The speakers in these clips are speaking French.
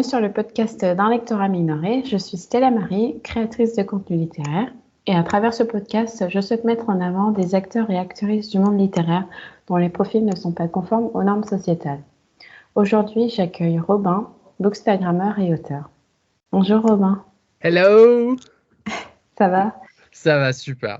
Bienvenue sur le podcast d'un lectorat minoré. Je suis Stella Marie, créatrice de contenu littéraire. Et à travers ce podcast, je souhaite mettre en avant des acteurs et actrices du monde littéraire dont les profils ne sont pas conformes aux normes sociétales. Aujourd'hui, j'accueille Robin, bookstagrammeur et auteur. Bonjour Robin. Hello. Ça va? Ça va super.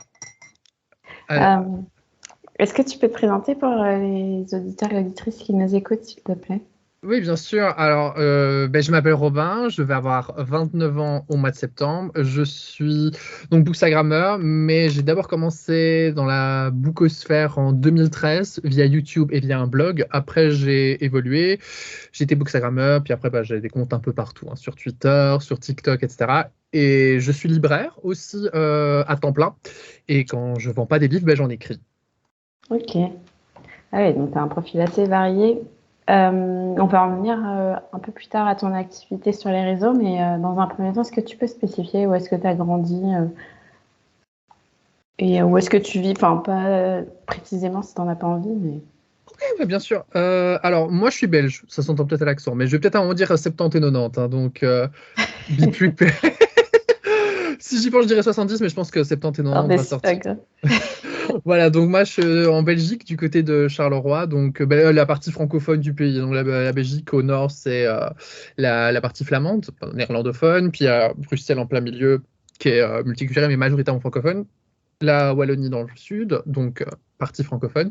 Est-ce que tu peux te présenter pour les auditeurs et auditrices qui nous écoutent, s'il te plaît? Oui, bien sûr. Alors, je m'appelle Robin, je vais avoir 29 ans au mois de septembre. Je suis donc bookstagrammeur, mais j'ai d'abord commencé dans la bookosphère en 2013 via YouTube et via un blog. Après, j'ai évolué. J'étais bookstagrammeur, puis après, j'ai des comptes un peu partout, hein, sur Twitter, sur TikTok, etc. Et je suis libraire aussi à temps plein. Et quand je vends pas des livres, j'en écris. Ok. Ah oui, donc tu as un profil assez varié. On va en venir un peu plus tard à ton activité sur les réseaux, mais dans un premier temps, est-ce que tu peux spécifier où est-ce que tu as grandi et où est-ce que tu vis? Enfin, pas précisément si tu n'en as pas envie, mais... Oui, bien sûr. Alors, moi, je suis belge, ça s'entend peut-être à l'accent, mais je vais peut-être à en dire 70 et 90, hein, donc be prepared. Si j'y pense, je dirais 70, mais je pense que 70 et 90 va sortir. Voilà, donc moi, je suis en Belgique, du côté de Charleroi, donc la partie francophone du pays. Donc la Belgique, au nord, c'est la partie flamande, néerlandophone, puis Bruxelles en plein milieu, qui est multiculturelle, mais majoritairement francophone. La Wallonie dans le sud, donc partie francophone.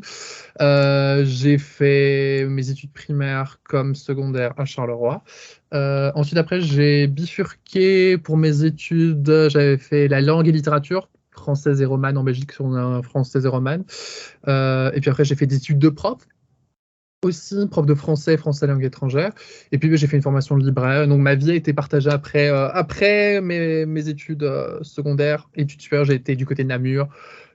J'ai fait mes études primaires comme secondaires à Charleroi. Ensuite, après, j'ai bifurqué pour mes études. J'avais fait la langue et littérature, française et romane en Belgique, on a un française et romane. Et puis après, j'ai fait des études de prof. Aussi, prof de français, français langue étrangère. Et puis, j'ai fait une formation de libraire. Donc, ma vie a été partagée après mes études secondaires, études supérieures. J'ai été du côté de Namur,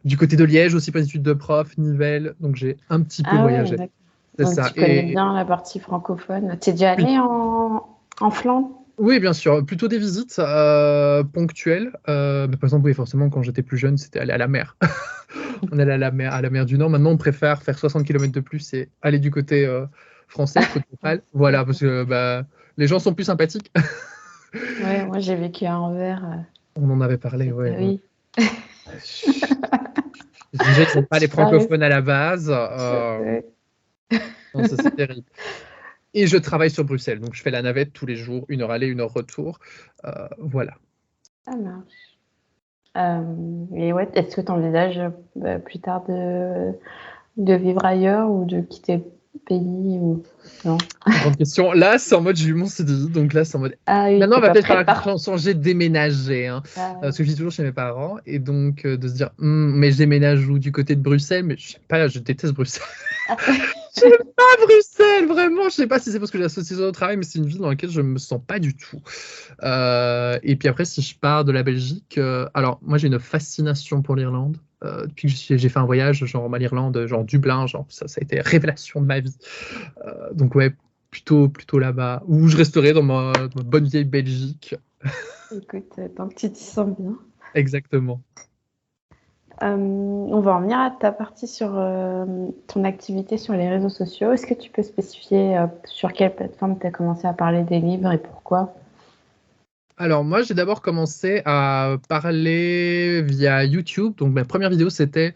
du côté de Liège aussi pour les études de prof, Nivelles. Donc, j'ai un petit peu voyagé. Ouais, C'est donc ça. tu connais bien la partie francophone. Tu es déjà allé en Flandre? Oui, bien sûr. Plutôt des visites ponctuelles. Par exemple, oui, forcément, quand j'étais plus jeune, c'était aller à la mer. On allait à la mer du Nord. Maintenant, on préfère faire 60 km de plus et aller du côté français, côté Opale. Voilà, parce que les gens sont plus sympathiques. Ouais, moi j'ai vécu à Anvers. On en avait parlé, ouais. Oui. Déjà, ils n'aiment pas les francophones à la base. Non, ça, c'est terrible. Et je travaille sur Bruxelles, donc je fais la navette tous les jours, 1 heure aller, 1 heure retour. Voilà. Ça marche. Et ouais, est-ce que tu envisages plus tard de vivre ailleurs ou de quitter le pays ou non? Grande question. Là, c'est en mode j'ai eu mon CDI, donc là, c'est en mode. Ah oui, Maintenant, on va peut-être faire changer, déménager, hein, parce que je vis toujours chez mes parents, et donc de se dire, mais je déménage où? Du côté de Bruxelles, mais je sais pas, je déteste Bruxelles. J'aime pas Bruxelles, vraiment. Je sais pas si c'est parce que j'ai associé au travail, mais c'est une ville dans laquelle je me sens pas du tout. Et puis après, si je pars de la Belgique, alors moi j'ai une fascination pour l'Irlande. Depuis que j'ai fait un voyage genre à l'Irlande, genre Dublin, genre ça a été révélation de ma vie. Donc ouais, plutôt là-bas, où je resterai dans ma bonne vieille Belgique. Écoute, tant que tu t'y sens bien. Exactement. On va en venir à ta partie sur ton activité sur les réseaux sociaux. Est-ce que tu peux spécifier sur quelle plateforme tu as commencé à parler des livres et pourquoi? Alors moi, j'ai d'abord commencé à parler via YouTube. Donc ma première vidéo, c'était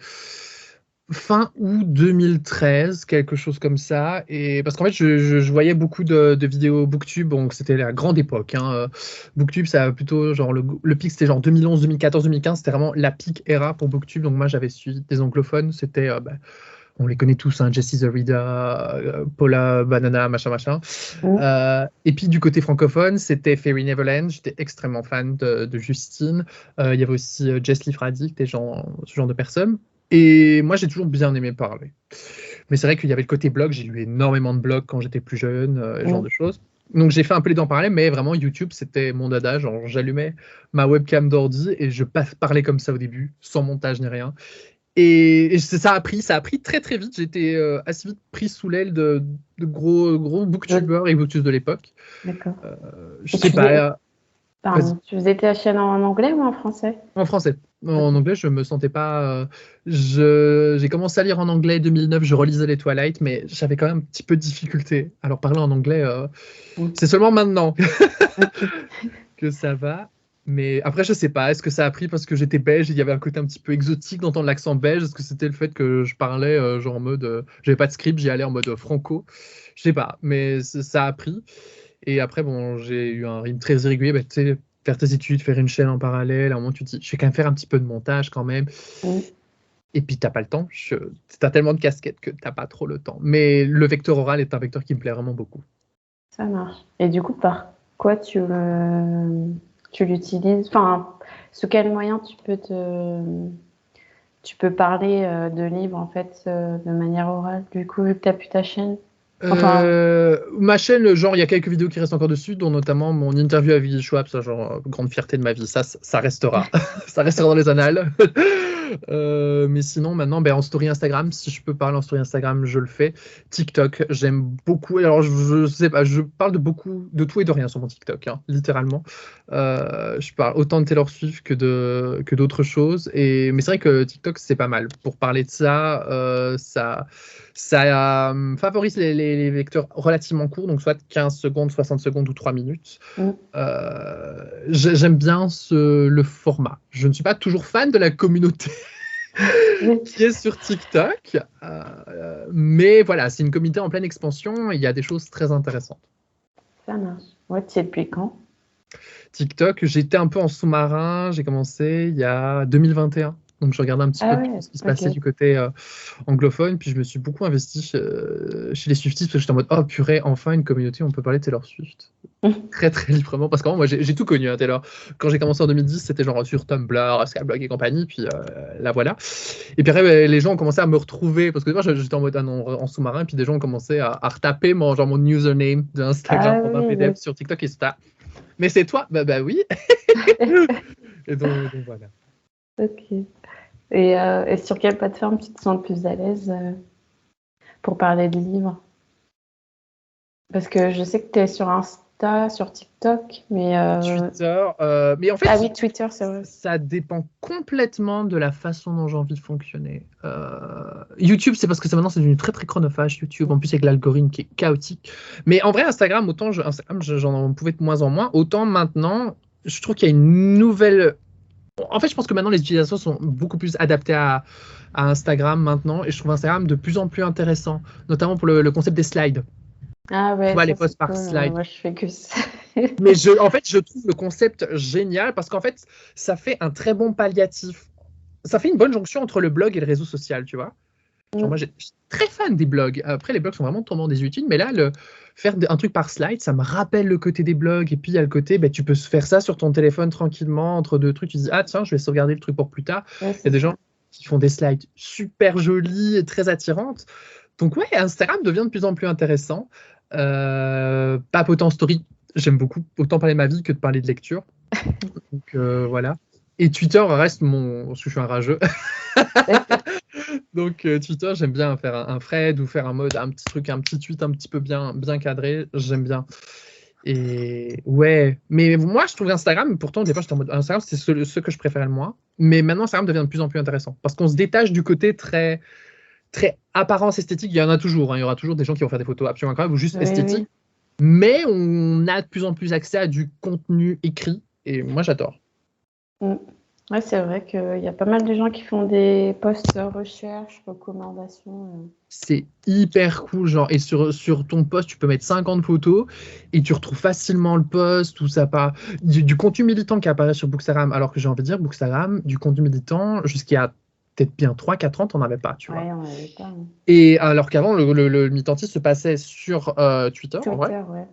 fin août 2013, quelque chose comme ça. Et parce qu'en fait, je voyais beaucoup de vidéos Booktube. Donc c'était la grande époque, hein. Booktube, ça a plutôt genre le pic, c'était genre 2011, 2014, 2015. C'était vraiment la peak era pour Booktube. Donc moi, j'avais suivi des anglophones. C'était on les connaît tous, hein, Jessie the Reader, Paula Banana, machin. Et puis du côté francophone, c'était Fairy Neverland. J'étais extrêmement fan de Justine. Il y avait aussi Jess Lee Fradick, ce genre de personnes. Et moi, j'ai toujours bien aimé parler. Mais c'est vrai qu'il y avait le côté blog. J'ai lu énormément de blogs quand j'étais plus jeune, ce genre de choses. Donc j'ai fait un peu les dents parler, mais vraiment YouTube, c'était mon dada. Genre j'allumais ma webcam d'ordi et je parlais comme ça au début, sans montage ni rien. Et ça a pris très très vite. J'étais assez vite pris sous l'aile de gros booktubers et booktubers de l'époque. D'accord. Je sais pas. Tu faisais ta chaîne en anglais ou en français? En français. En anglais, je me sentais pas. J'ai commencé à lire en anglais 2009, je relisais les Twilight, mais j'avais quand même un petit peu de difficulté. Alors parler en anglais, c'est seulement maintenant que ça va. Mais après, je sais pas. Est-ce que ça a pris parce que j'étais belge et il y avait un côté un petit peu exotique d'entendre l'accent belge? Est-ce que c'était le fait que je parlais genre en mode, j'avais pas de script, j'y allais en mode franco? Je sais pas, mais ça a pris. Et après, bon, j'ai eu un rythme très irrégulier. Bah, tu sais, faire tes études, faire une chaîne en parallèle, à un moment, tu te dis, je vais quand même faire un petit peu de montage quand même. Et puis, t'as pas le temps. T'as tellement de casquettes que t'as pas trop le temps. Mais le vecteur oral est un vecteur qui me plaît vraiment beaucoup. Ça marche. Et du coup, par quoi tu l'utilises? Enfin, sous quel moyen tu peux parler de livres, en fait, de manière orale, du coup, vu que tu as plus ta chaîne? Ma chaîne, genre, il y a quelques vidéos qui restent encore dessus, dont notamment mon interview avec Willy Schwab, ça, genre, grande fierté de ma vie. Ça restera. Ça restera dans les annales. Mais sinon, maintenant, en story Instagram, si je peux parler en story Instagram, je le fais. TikTok, j'aime beaucoup. Alors, je sais pas, je parle de tout et de rien sur mon TikTok, hein, littéralement. Je parle autant de Taylor Swift que d'autres choses. Mais c'est vrai que TikTok, c'est pas mal. Pour parler de ça, ça favorise les vecteurs relativement courts, donc soit 15 secondes, 60 secondes ou 3 minutes. J'aime bien le format. Je ne suis pas toujours fan de la communauté qui est sur TikTok, mais voilà, c'est une communauté en pleine expansion et il y a des choses très intéressantes. Ça marche. Ouais, tu es depuis quand? TikTok, j'étais un peu en sous-marin, j'ai commencé il y a 2021. Donc, je regardais un petit peu ce qui se passait du côté anglophone. Puis, je me suis beaucoup investi chez les Swifties parce que j'étais en mode, oh purée, enfin une communauté où on peut parler de Taylor Swift. Très, très librement. Parce qu'en moi, j'ai tout connu, hein, Taylor. Quand j'ai commencé en 2010, c'était genre sur Tumblr, Skyblog et compagnie. Puis, là, voilà. Et puis après, les gens ont commencé à me retrouver. Parce que moi, j'étais en mode en sous-marin. Puis, des gens ont commencé à retaper mon username d'Instagram en un PDF sur TikTok. Et c'était, mais c'est toi? Bah oui. Et donc voilà. Ok. Et sur quelle plateforme tu te sens le plus à l'aise pour parler de livres? Parce que je sais que tu es sur Insta, sur TikTok, mais... Twitter. Mais en fait, oui, Twitter, c'est vrai. Ça dépend complètement de la façon dont j'ai envie de fonctionner. YouTube, c'est parce que maintenant, c'est devenu très, très chronophage, YouTube. En plus, avec l'algorithme qui est chaotique. Mais en vrai, Instagram, autant j'en pouvais de moins en moins, autant maintenant, je trouve qu'il y a une nouvelle... En fait, je pense que maintenant, les utilisations sont beaucoup plus adaptées à Instagram maintenant, et je trouve Instagram de plus en plus intéressant, notamment pour le concept des slides. Ah ouais, tu vois, les posts par slide. Moi, je fais que ça. Mais en fait, je trouve le concept génial parce qu'en fait, ça fait un très bon palliatif. Ça fait une bonne jonction entre le blog et le réseau social, tu vois. Genre, moi, je suis très fan des blogs. Après, les blogs sont vraiment tombants désuétudes, mais là, faire un truc par slide, ça me rappelle le côté des blogs. Et puis, il y a le côté, tu peux faire ça sur ton téléphone tranquillement, entre deux trucs. Tu dis, ah tiens, je vais sauvegarder le truc pour plus tard. Il y a des gens qui font des slides super jolies et très attirantes. Donc, ouais, Instagram devient de plus en plus intéressant. Papoter en story, j'aime beaucoup. Autant parler de ma vie que de parler de lecture. Donc, voilà. Et Twitter reste parce que je suis un rageux. Donc Twitter, j'aime bien faire un thread ou faire un petit tweet un petit peu bien cadré. J'aime bien. Et ouais, mais moi je trouve Instagram, pourtant au départ j'étais en mode Instagram, c'est ce que je préférais le moins. Mais maintenant Instagram devient de plus en plus intéressant parce qu'on se détache du côté très, très apparence esthétique. Il y en a toujours, hein. Il y aura toujours des gens qui vont faire des photos absolument incroyables ou juste esthétiques. Mais on a de plus en plus accès à du contenu écrit et moi j'adore. Ouais, c'est vrai qu'il y a pas mal de gens qui font des posts recherche, recommandations. C'est hyper cool, genre, et sur ton post, tu peux mettre 50 photos et tu retrouves facilement le post ou ça part du contenu militant qui apparaît sur Bookstagram, alors que j'ai envie de dire, Bookstagram, du contenu militant, jusqu'à peut-être bien 3-4 ans, t'en avais pas, tu vois. Ouais, on n'avait pas. Et alors qu'avant, le militantisme se passait sur Twitter, en vrai. Ouais.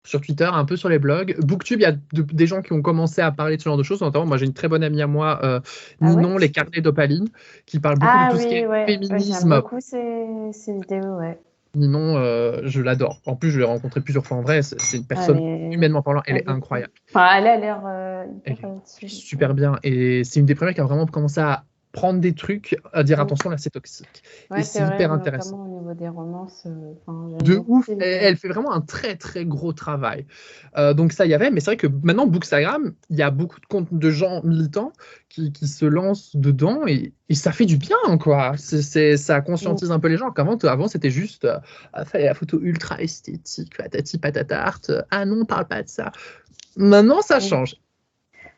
Sur Twitter, un peu sur les blogs. Booktube, il y a des gens qui ont commencé à parler de ce genre de choses. Notamment, moi, j'ai une très bonne amie à moi, Ninon, les carnets d'Opaline, qui parle beaucoup de tout ce qui est féminisme. J'aime beaucoup ces vidéos, ouais. Ninon, je l'adore. En plus, je l'ai rencontrée plusieurs fois en vrai. C'est une personne, humainement parlant, elle est incroyable. Enfin, elle a l'air super bien. Et c'est une des premières qui a vraiment commencé à prendre des trucs, à dire attention, là, c'est toxique. Ouais, et c'est hyper intéressant. Au niveau niveau des romances. De ouf, elle fait vraiment un très très gros travail. Donc ça y avait, mais c'est vrai que maintenant Bookstagram, il y a beaucoup de comptes de gens militants qui se lancent dedans et ça fait du bien, quoi. Ça conscientise un peu les gens. Avant c'était juste fallait la photo ultra esthétique, patati patatarte. Ah non, parle pas de ça. Maintenant ça change.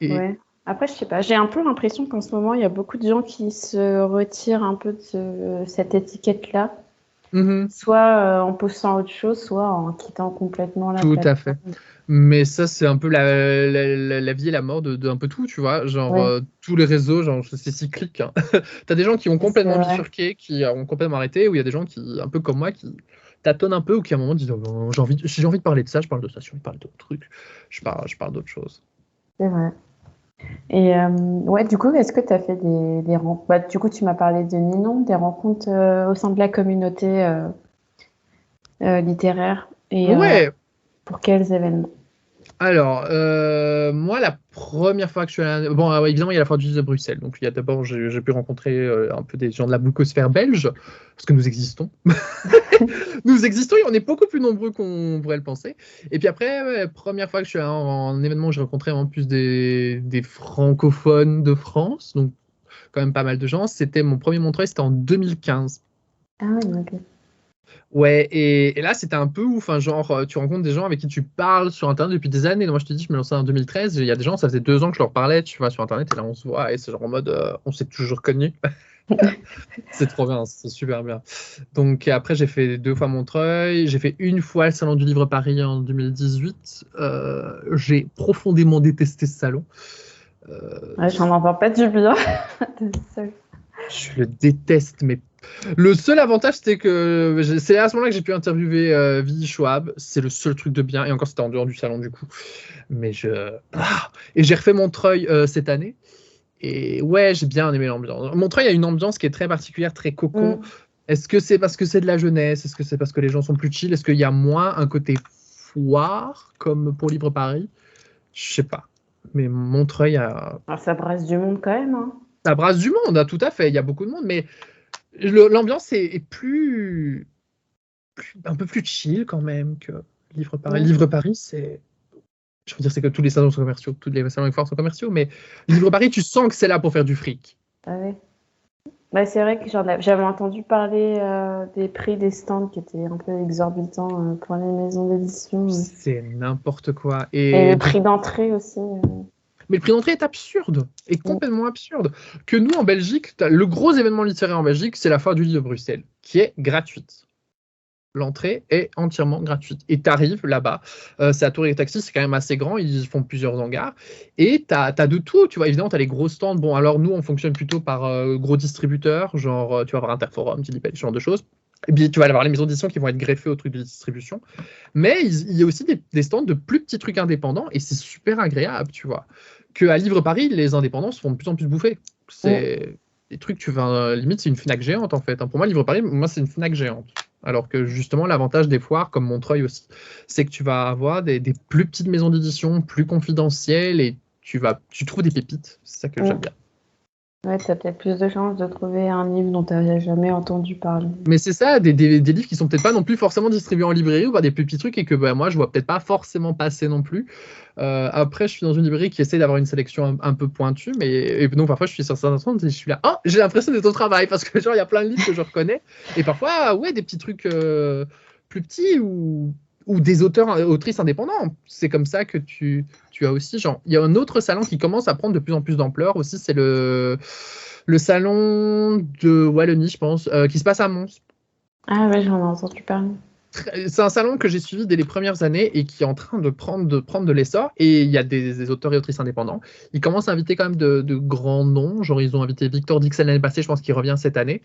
Ouais. Après, je sais pas, j'ai un peu l'impression qu'en ce moment, il y a beaucoup de gens qui se retirent un peu de cette étiquette-là. Soit en postant autre chose, soit en quittant complètement la plateforme. Tout à fait. Mais ça, c'est un peu la vie et la mort de un peu tout, tu vois. Genre, tous les réseaux, genre, c'est cyclique. Hein. T'as des gens qui ont complètement bifurqué, qui ont complètement arrêté, ou il y a des gens qui, un peu comme moi, qui tâtonnent un peu, ou qui à un moment disent oh, si j'ai envie de parler de ça, je parle de ça. Si j'ai envie de parler d'autres trucs, je parle d'autre chose. C'est vrai. Et du coup, est-ce que tu as fait des rencontres du coup, tu m'as parlé de Ninon, des rencontres au sein de la communauté littéraire. Et pour quels événements? Alors, moi, la première fois que je suis allé... Bon, évidemment, il y a la foire du livre de Bruxelles. Donc, il y a d'abord, j'ai pu rencontrer un peu des gens de la bookosphère belge, parce que nous existons. Nous existons et on est beaucoup plus nombreux qu'on pourrait le penser. Et puis après, première fois que je suis allé en événement où j'ai rencontré en plus des francophones de France, donc quand même pas mal de gens, c'était mon premier Montreuil, c'était en 2015. Ah oui, ok. Ouais, et là, c'était un peu ouf. Hein, genre, tu rencontres des gens avec qui tu parles sur Internet depuis des années. Moi, je te dis, je me lançais en 2013. Il y a des gens, ça faisait 2 ans que je leur parlais, tu vois, sur Internet. Et là, on se voit et c'est genre en mode, on s'est toujours connus. C'est trop bien, c'est super bien. Donc, après, j'ai fait 2 fois Montreuil. J'ai fait 1 fois le Salon du Livre Paris en 2018. J'ai profondément détesté ce salon. J'en entends pas du bien. Je le déteste, mais le seul avantage, c'était que c'est à ce moment-là que j'ai pu interviewer Vie Schwab. C'est le seul truc de bien. Et encore, c'était en dehors du salon, du coup. Mais et j'ai refait Montreuil cette année. Et ouais, j'ai bien aimé l'ambiance. Montreuil a une ambiance qui est très particulière, très cocon. Est-ce que c'est parce que c'est de la jeunesse? Est-ce que c'est parce que les gens sont plus chill? Est-ce qu'il y a moins un côté foire, comme pour Livre Paris? Je sais pas. Mais Montreuil a... Alors, ça brasse du monde quand même. Hein. Ça brasse du monde, hein, tout à fait. Il y a beaucoup de monde, mais... L'ambiance est un peu plus chill quand même que Livre Paris. Livre Paris, c'est... Je veux dire, c'est que tous les salons sont commerciaux, tous les salons et foires sont commerciaux, mais Livre Paris, tu sens que c'est là pour faire du fric. Ah ouais. Bah, c'est vrai que j'avais entendu parler des prix des stands qui étaient un peu exorbitants pour les maisons d'édition. C'est n'importe quoi. Et le prix d'entrée aussi. Mais le prix d'entrée est absurde, est complètement absurde. Que nous, en Belgique, le gros événement littéraire en Belgique, c'est la foire du livre de Bruxelles, qui est gratuite. L'entrée est entièrement gratuite. Et tu arrives là-bas, c'est à Tour et Taxi, c'est quand même assez grand, ils font plusieurs hangars. Et tu as de tout, tu vois, évidemment, tu as les gros stands. Bon, alors nous, on fonctionne plutôt par gros distributeurs, genre tu vas avoir Interforum, Tilipel, ce genre de choses. Et puis tu vas avoir les maisons d'édition qui vont être greffées au truc de distribution. Mais il y a aussi des stands de plus petits trucs indépendants, et c'est super agréable, tu vois. Qu'à Livre Paris, les indépendants se font de plus en plus bouffer. C'est des trucs, limite, c'est une Fnac géante, en fait. Pour moi, Livre Paris, moi, c'est une Fnac géante. Alors que justement, l'avantage des foires, comme Montreuil aussi, c'est que tu vas avoir des plus petites maisons d'édition, plus confidentielles, et tu trouves des pépites. C'est ça que j'aime bien. Ouais, tu as peut-être plus de chances de trouver un livre dont tu n'as jamais entendu parler. Mais c'est ça, des livres qui sont peut-être pas non plus forcément distribués en librairie ou par des plus petits trucs et que moi, je vois peut-être pas forcément passer non plus. Après, je suis dans une librairie qui essaie d'avoir une sélection un peu pointue, mais donc parfois, je suis sur certains stands et je suis là, oh, j'ai l'impression d'être au travail parce que genre, il y a plein de livres que je reconnais. Et parfois, ouais, des petits trucs plus petits ou des autrices indépendants. C'est comme ça que tu as aussi, genre, il y a un autre salon qui commence à prendre de plus en plus d'ampleur aussi, c'est le salon de Wallonie, je pense, qui se passe à Mons. Ah ouais, j'en ai entendu parler. C'est un salon que j'ai suivi dès les premières années et qui est en train de prendre de l'essor. Et il y a des auteurs et autrices indépendants. Ils commencent à inviter quand même de grands noms. Genre, ils ont invité Victor Dixel l'année passée, je pense qu'il revient cette année.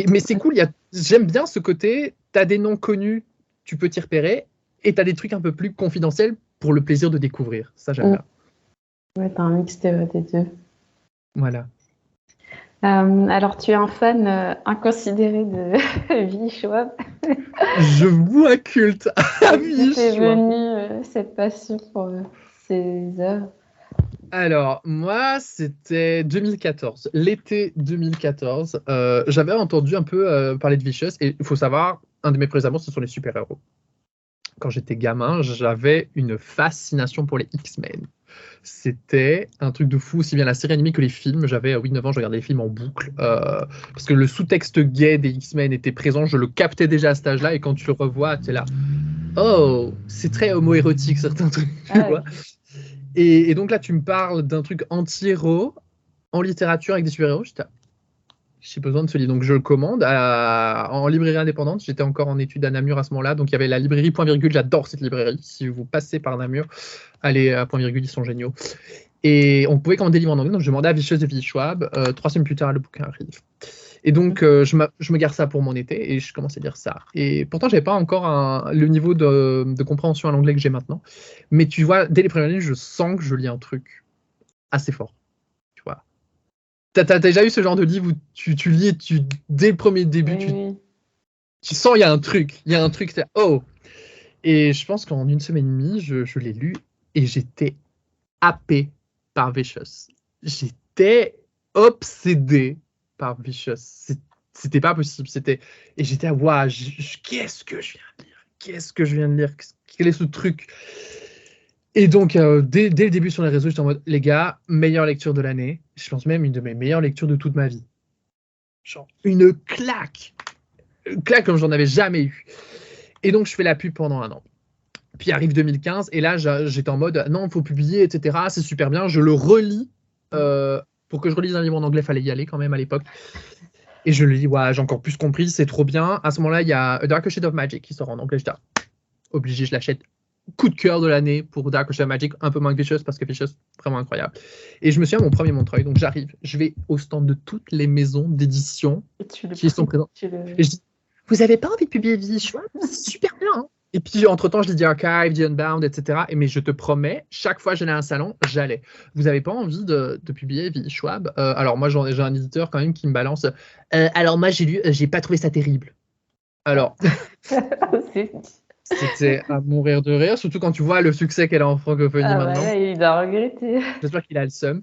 Mais c'est cool, j'aime bien ce côté, tu as des noms connus, tu peux t'y repérer, et tu as des trucs un peu plus confidentiels pour le plaisir de découvrir. Ça, j'aime bien. Ouais, tu as un mix des deux. Voilà. Alors, tu es un fan inconsidéré de Vie Schwab. Je vous inculte à Vie Schwab. C'est venu cette passion pour ces œuvres. Alors, moi, c'était 2014, l'été 2014. J'avais entendu un peu parler de Vicious, et il faut savoir, un de mes premiers amours, ce sont les super-héros. Quand j'étais gamin, j'avais une fascination pour les X-Men. C'était un truc de fou, aussi bien la série animée que les films. J'avais 8-9 ans, je regardais les films en boucle, parce que le sous-texte gay des X-Men était présent, je le captais déjà à cet âge-là, et quand tu le revois, tu es là, oh, c'est très homo-érotique certains trucs, tu vois. Et donc là, tu me parles d'un truc anti-héros en littérature avec des super-héros. J'ai besoin de ce livre. Donc je le commande en librairie indépendante. J'étais encore en études à Namur à ce moment-là. Donc il y avait la librairie Point Virgule. J'adore cette librairie. Si vous passez par Namur, allez à Point Virgule, ils sont géniaux. Et on pouvait commander des livres en anglais. Donc je demandais à Vicious de Philippe Schwab. 3 semaines plus tard, le bouquin arrive. Et donc je me garde ça pour mon été et je commence à lire ça. Et pourtant, je n'avais pas encore le niveau de compréhension à l'anglais que j'ai maintenant. Mais tu vois, dès les premières lignes, je sens que je lis un truc assez fort. Tu vois. T'as déjà eu ce genre de livre où tu lis et dès le premier début, tu sens il y a un truc. Il y a un truc, oh. Et je pense qu'en une semaine et demie, je l'ai lu et j'étais happé par Vicious. J'étais obsédé par Vicious. C'était pas possible. Et j'étais à waouh, qu'est-ce que je viens de lire? Qu'est-ce que je viens de lire? Quel est ce truc? Et donc, dès le début sur les réseaux, j'étais en mode, les gars, meilleure lecture de l'année. Je pense même une de mes meilleures lectures de toute ma vie. Genre, une claque. Une claque comme j'en avais jamais eu. Et donc, je fais la pub pendant un an. Puis arrive 2015, et là, j'étais en mode, non, il faut publier, etc. C'est super bien. Je le relis. Pour que je relise un livre en anglais, il fallait y aller quand même à l'époque. Et je le lis, ouais, j'ai encore plus compris, c'est trop bien. À ce moment-là, il y a A Darker Shade of Magic qui sort en anglais. J'étais obligé, je l'achète. Coup de cœur de l'année pour Darker Shade of Magic, un peu moins que Vicious parce que Vicious, vraiment incroyable. Et je me suis à mon premier Montreuil, donc j'arrive, je vais au stand de toutes les maisons d'édition qui sont présentes. Et je dis, vous n'avez pas envie de publier Vicious? C'est super bien, hein. Et puis, entre-temps, je lis The Archive, The Unbound, etc. Mais je te promets, chaque fois que j'allais à un salon, j'allais. Vous n'avez pas envie de publier V. Schwab? Alors, moi, j'ai un éditeur quand même qui me balance. Alors, moi, j'ai lu, j'ai pas trouvé ça terrible. Alors, c'était à mourir de rire, surtout quand tu vois le succès qu'elle a en francophonie maintenant. Ouais, il a regretté. J'espère qu'il a le seum.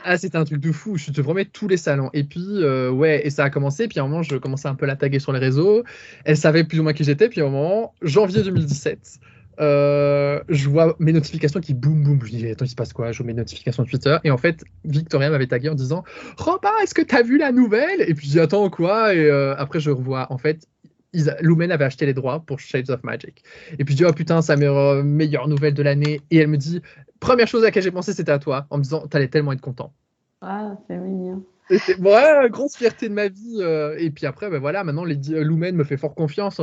Ah, c'était un truc de fou, je te promets, tous les salons. Et puis, ouais, et ça a commencé. Puis à un moment, je commençais un peu à la taguer sur les réseaux. Elle savait plus ou moins qui j'étais. Puis à un moment, janvier 2017, je vois mes notifications qui boum boum. Je dis, attends, il se passe quoi? Je vois mes notifications Twitter. Et en fait, Victoria m'avait tagué en disant, Robin, est-ce que tu as vu la nouvelle? Et puis je dis, attends, quoi? Et après, je revois. En fait, Lumen avait acheté les droits pour Shades of Magic. Et puis je dis, oh putain, c'est la meilleure nouvelle de l'année. Et elle me dit, première chose à laquelle j'ai pensé, c'était à toi, en me disant, t'allais tellement être content. Ah, c'est mignon. C'était ouais, grosse fierté de ma vie. Et puis après, ben voilà, maintenant, Lumen me fait fort confiance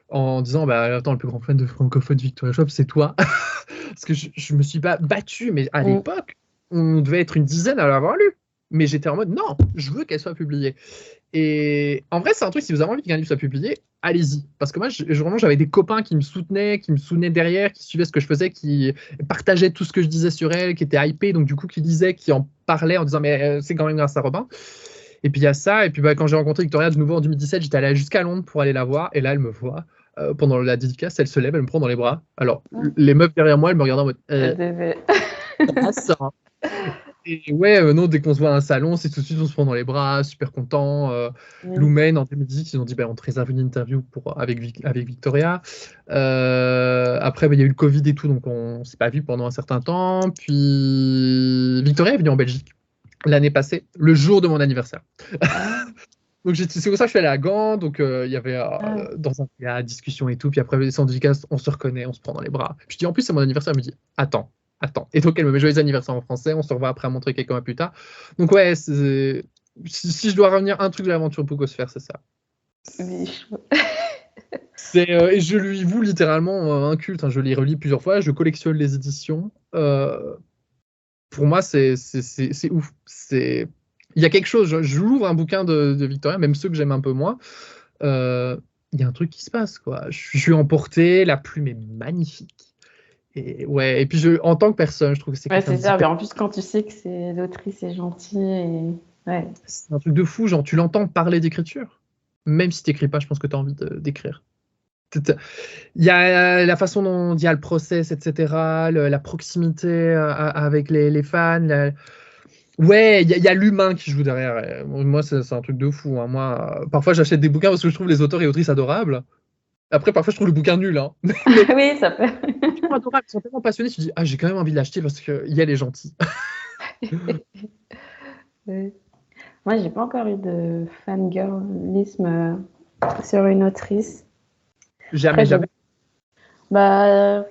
en disant, bah attends, le plus grand fan de francophone de Victoria Shop, c'est toi. Parce que je me suis pas battu, mais à l'époque, on devait être une dizaine à l'avoir lu. Mais j'étais en mode, non, je veux qu'elle soit publiée. Et en vrai, c'est un truc, si vous avez envie qu'un livre soit publié, allez-y. Parce que moi, vraiment, j'avais des copains qui me soutenaient derrière, qui suivaient ce que je faisais, qui partageaient tout ce que je disais sur elle, qui étaient hypés, donc du coup, qui lisaient, qui en parlaient en disant, mais c'est quand même grâce à Robin. Et puis il y a ça. Et puis quand j'ai rencontré Victoria de nouveau en 2017, j'étais allé jusqu'à Londres pour aller la voir. Et là, elle me voit. Pendant la dédicace, elle se lève, elle me prend dans les bras. Alors, les meufs derrière moi, elles me regardent en mode. Ça. Et ouais, non, dès qu'on se voit à un salon, c'est tout de suite, on se prend dans les bras, super content. Lumen, en 2018, ils ont dit, on te réserve une interview avec Victoria. Après, il y a eu le Covid et tout, donc on ne s'est pas vu pendant un certain temps. Puis Victoria est venue en Belgique l'année passée, le jour de mon anniversaire. Donc c'est pour ça que je suis allé à Gand, donc il y avait dans un discussion et tout, puis après les dédicace, on se reconnaît, on se prend dans les bras. Puis je dis en plus c'est mon anniversaire, elle me dit attends. Et donc elle me met joyeux anniversaire en français, on se revoit après à montrer quelques mois plus tard. Donc ouais, si je dois revenir un truc de l'aventure Poukosphère, c'est ça. Et je lui voue littéralement un culte, hein, je les relis plusieurs fois, je collectionne les éditions. Pour moi c'est ouf, il y a quelque chose, je l'ouvre un bouquin de Victoria, même ceux que j'aime un peu moins, il y a un truc qui se passe, quoi. Je suis emporté, la plume est magnifique. Et ouais, et puis en tant que personne, je trouve que c'est c'est ça, mais en plus quand tu sais que c'est l'autrice est gentille, ouais. C'est un truc de fou, genre tu l'entends parler d'écriture. Même si t'écris pas, je pense que tu as envie d'écrire. Il y a la façon dont il y a le process, etc., la proximité avec les fans. Ouais, il y a l'humain qui joue derrière. Moi, c'est un truc de fou. Hein. Moi, parfois, j'achète des bouquins parce que je trouve les auteurs et autrices adorables. Après, parfois, je trouve le bouquin nul. Hein. Oui, ça peut. Ils sont adorables, ils sont tellement passionnés. Tu dis, j'ai quand même envie de l'acheter parce qu'il y a les gentils. Oui. Moi, j'ai pas encore eu de fangirlisme sur une autrice. Jamais. Bah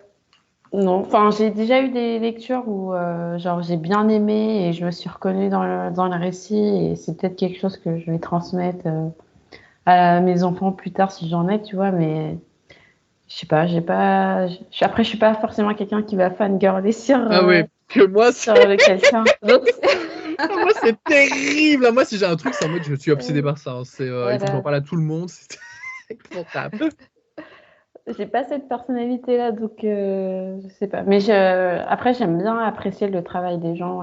non. Enfin, j'ai déjà eu des lectures où genre j'ai bien aimé et je me suis reconnue dans le récit et c'est peut-être quelque chose que je vais transmettre à mes enfants plus tard si j'en ai, tu vois. Mais je sais pas, après, je suis pas forcément quelqu'un qui va fangirler sur oui, que moi, sur quelqu'un. Moi, c'est terrible. Moi, si j'ai un truc, c'est en mode je suis obsédé par ça. Hein. Il faut que j'en parle à tout le monde. C'est épouvantable. J'ai pas cette personnalité-là, donc je sais pas. Mais après, j'aime bien apprécier le travail des gens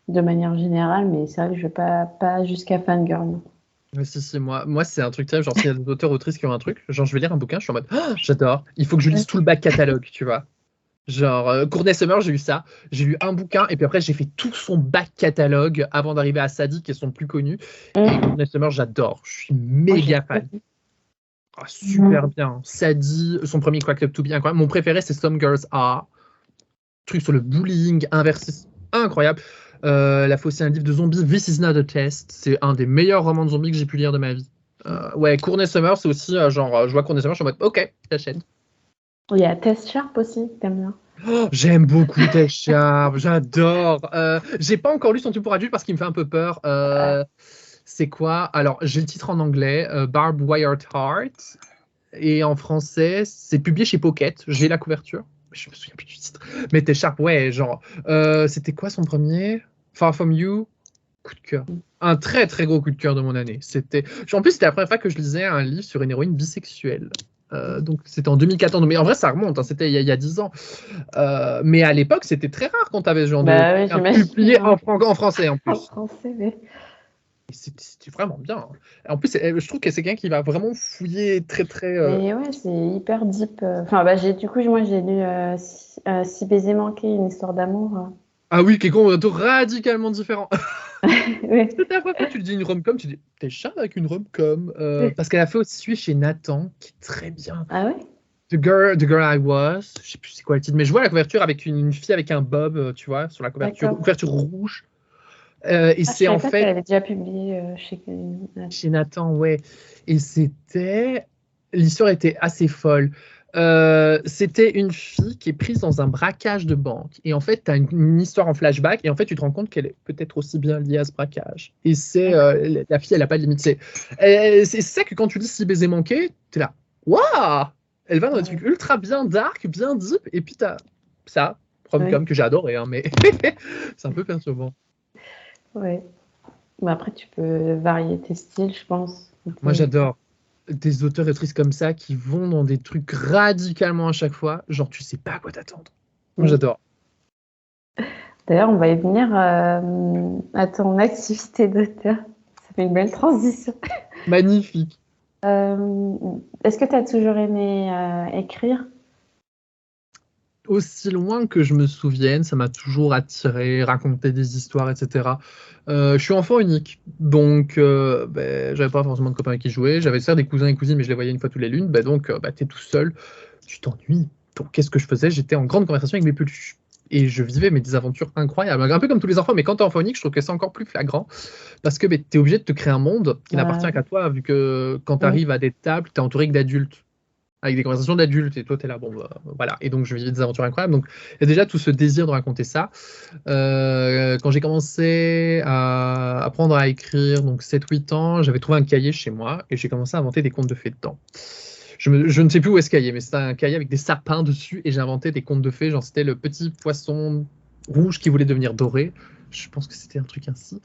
de manière générale, mais c'est vrai que je vais pas jusqu'à fangirl. Non. Ouais, si, moi c'est un truc terrible. Genre, s'il y a des auteurs, autrices qui ont un truc, genre, je vais lire un bouquin, je suis en mode j'adore. Il faut que je lise tout le back catalogue, tu vois. Genre, Courtney Summer, j'ai eu ça. J'ai lu un bouquin et puis après, j'ai fait tout son back catalogue avant d'arriver à Sadie, qui est son plus connu. Et Courtney Summer, j'adore. Je suis méga fan. Super bien. Sadie, son premier Quack Club to Be, incroyable. Mon préféré, c'est Some Girls Are. Truc sur le bullying inversé, incroyable. La Fossé, un livre de zombies. This is not a test. C'est un des meilleurs romans de zombies que j'ai pu lire de ma vie. Ouais, Courtney Summer, c'est aussi genre, je vois Courtney Summer, je suis en mode, ok, t'achètes. Il y a Tess Sharp aussi, t'aimes bien. J'aime beaucoup Tess Sharp, j'adore. J'ai pas encore lu son truc pour adultes parce qu'il me fait un peu peur. C'est quoi? Alors, j'ai le titre en anglais, Barbed Wired Heart. Et en français, c'est publié chez Pocket. J'ai la couverture. Je me souviens plus du titre. Mais Tess Sharp, ouais, genre. C'était quoi son premier? Far From You? Coup de cœur. Un très très gros coup de cœur de mon année. En plus, c'était la première fois que je lisais un livre sur une héroïne bisexuelle. Donc c'était en 2014. Mais en vrai, ça remonte. Hein, c'était il y a 10 ans. Mais à l'époque, c'était très rare quand tu avais ce genre de publié en français en plus. En français, mais... C'était vraiment bien. En plus, je trouve que c'est quelqu'un qui va vraiment fouiller très très. Mais ouais, c'est hyper deep. Enfin, du coup, moi, j'ai lu Si baiser manqué, une histoire d'amour. Ah oui, qui est radicalement différent. Oui. C'est la fois que tu dis une rom-com, tu dis t'es chat avec une rom-com. Parce qu'elle a fait aussi celui chez Nathan, qui est très bien. Ah ouais? The Girl I Was. Je sais plus c'est quoi le titre, mais je vois la couverture avec une fille avec un bob, tu vois, sur la couverture rouge. Et c'est en fait. Elle avait déjà publié chez Nathan, ouais. Et l'histoire était assez folle. C'était une fille qui est prise dans un braquage de banque. Et en fait, tu as une histoire en flashback. Et en fait, tu te rends compte qu'elle est peut-être aussi bien liée à ce braquage. Et la fille, elle n'a pas de limite. C'est ça que quand tu dis Si baiser manqué, tu es là. Waouh! Elle va dans des trucs ultra bien dark, bien deep. Et puis, tu as ça, rom-com, que j'ai adoré. Hein, mais c'est un peu perturbant. Ouais. Bah après, tu peux varier tes styles, je pense. Moi, j'adore des auteurs et autrices comme ça qui vont dans des trucs radicalement à chaque fois. Genre, tu sais pas à quoi t'attendre. Moi, j'adore. D'ailleurs, on va y venir à ton activité d'auteur. Ça fait une belle transition. Magnifique. Est-ce que tu as toujours aimé écrire? Aussi loin que je me souvienne, ça m'a toujours attiré, raconter des histoires, etc. Je suis enfant unique, donc j'avais pas forcément de copains avec qui jouer. J'avais certes des cousins et cousines, mais je les voyais une fois tous les lunes. Donc, t'es tout seul, tu t'ennuies. Donc, qu'est-ce que je faisais? J'étais en grande conversation avec mes peluches. Et je vivais des aventures incroyables. Un peu comme tous les enfants, mais quand t'es enfant unique, je trouve que c'est encore plus flagrant. Parce que t'es obligé de te créer un monde qui n'appartient qu'à toi, vu que quand t'arrives à des tables, t'es entouré que d'adultes. Avec des conversations d'adultes, et toi, t'es là, voilà. Et donc, je vivais des aventures incroyables. Donc, il y a déjà tout ce désir de raconter ça. Quand j'ai commencé à apprendre à écrire, donc 7-8 ans, j'avais trouvé un cahier chez moi et j'ai commencé à inventer des contes de fées dedans. Je ne sais plus où est ce cahier, mais c'était un cahier avec des sapins dessus et j'ai inventé des contes de fées. Genre, c'était le petit poisson rouge qui voulait devenir doré. Je pense que c'était un truc ainsi.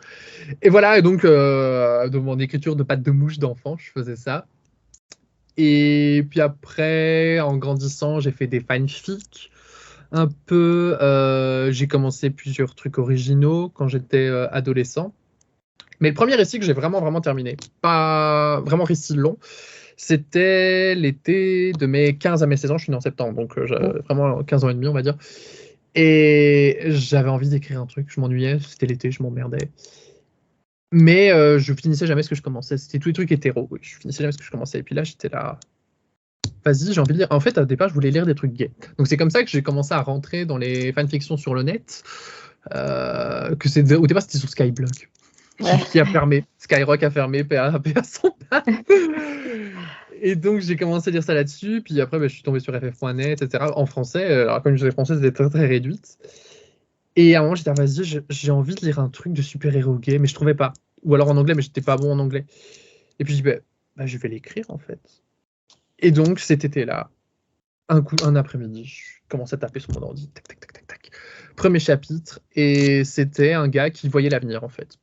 Et voilà, et donc, de mon écriture de pattes de mouche d'enfant, je faisais ça. Et puis après, en grandissant, j'ai fait des fanfics. Un peu, j'ai commencé plusieurs trucs originaux quand j'étais adolescent. Mais le premier récit que j'ai vraiment terminé, pas vraiment récit long, C'était l'été de mes 15 à mes 16 ans, je suis né en septembre, donc j'avais vraiment 15 ans et demi, on va dire. Et j'avais envie d'écrire un truc, je m'ennuyais, c'était l'été, je m'emmerdais. Mais je finissais jamais ce que je commençais, c'était tous les trucs hétéros, je finissais jamais ce que je commençais. Et puis là, j'étais là, vas-y, j'ai envie de lire. En fait, au départ, je voulais lire des trucs gays. Donc c'est comme ça que j'ai commencé à rentrer dans les fanfictions sur le net. Au départ, c'était sur Skyblog. Qui a fermé. Skyrock a fermé, paix à son âme. Et donc, j'ai commencé à lire ça là-dessus. Puis après, je suis tombé sur ff.net, etc. En français. Alors, comme je disais, français, c'était très, très réduite. Et à un moment, j'étais vas-y, j'ai envie de lire un truc de super-héros gay, mais je trouvais pas. Ou alors en anglais, mais j'étais pas bon en anglais. Et puis, je dis, je vais l'écrire, en fait. Et donc, cet été-là, un après-midi, je commençais à taper sur mon ordi. Tac, tac, tac, tac, tac. Premier chapitre. Et c'était un gars qui voyait l'avenir, en fait.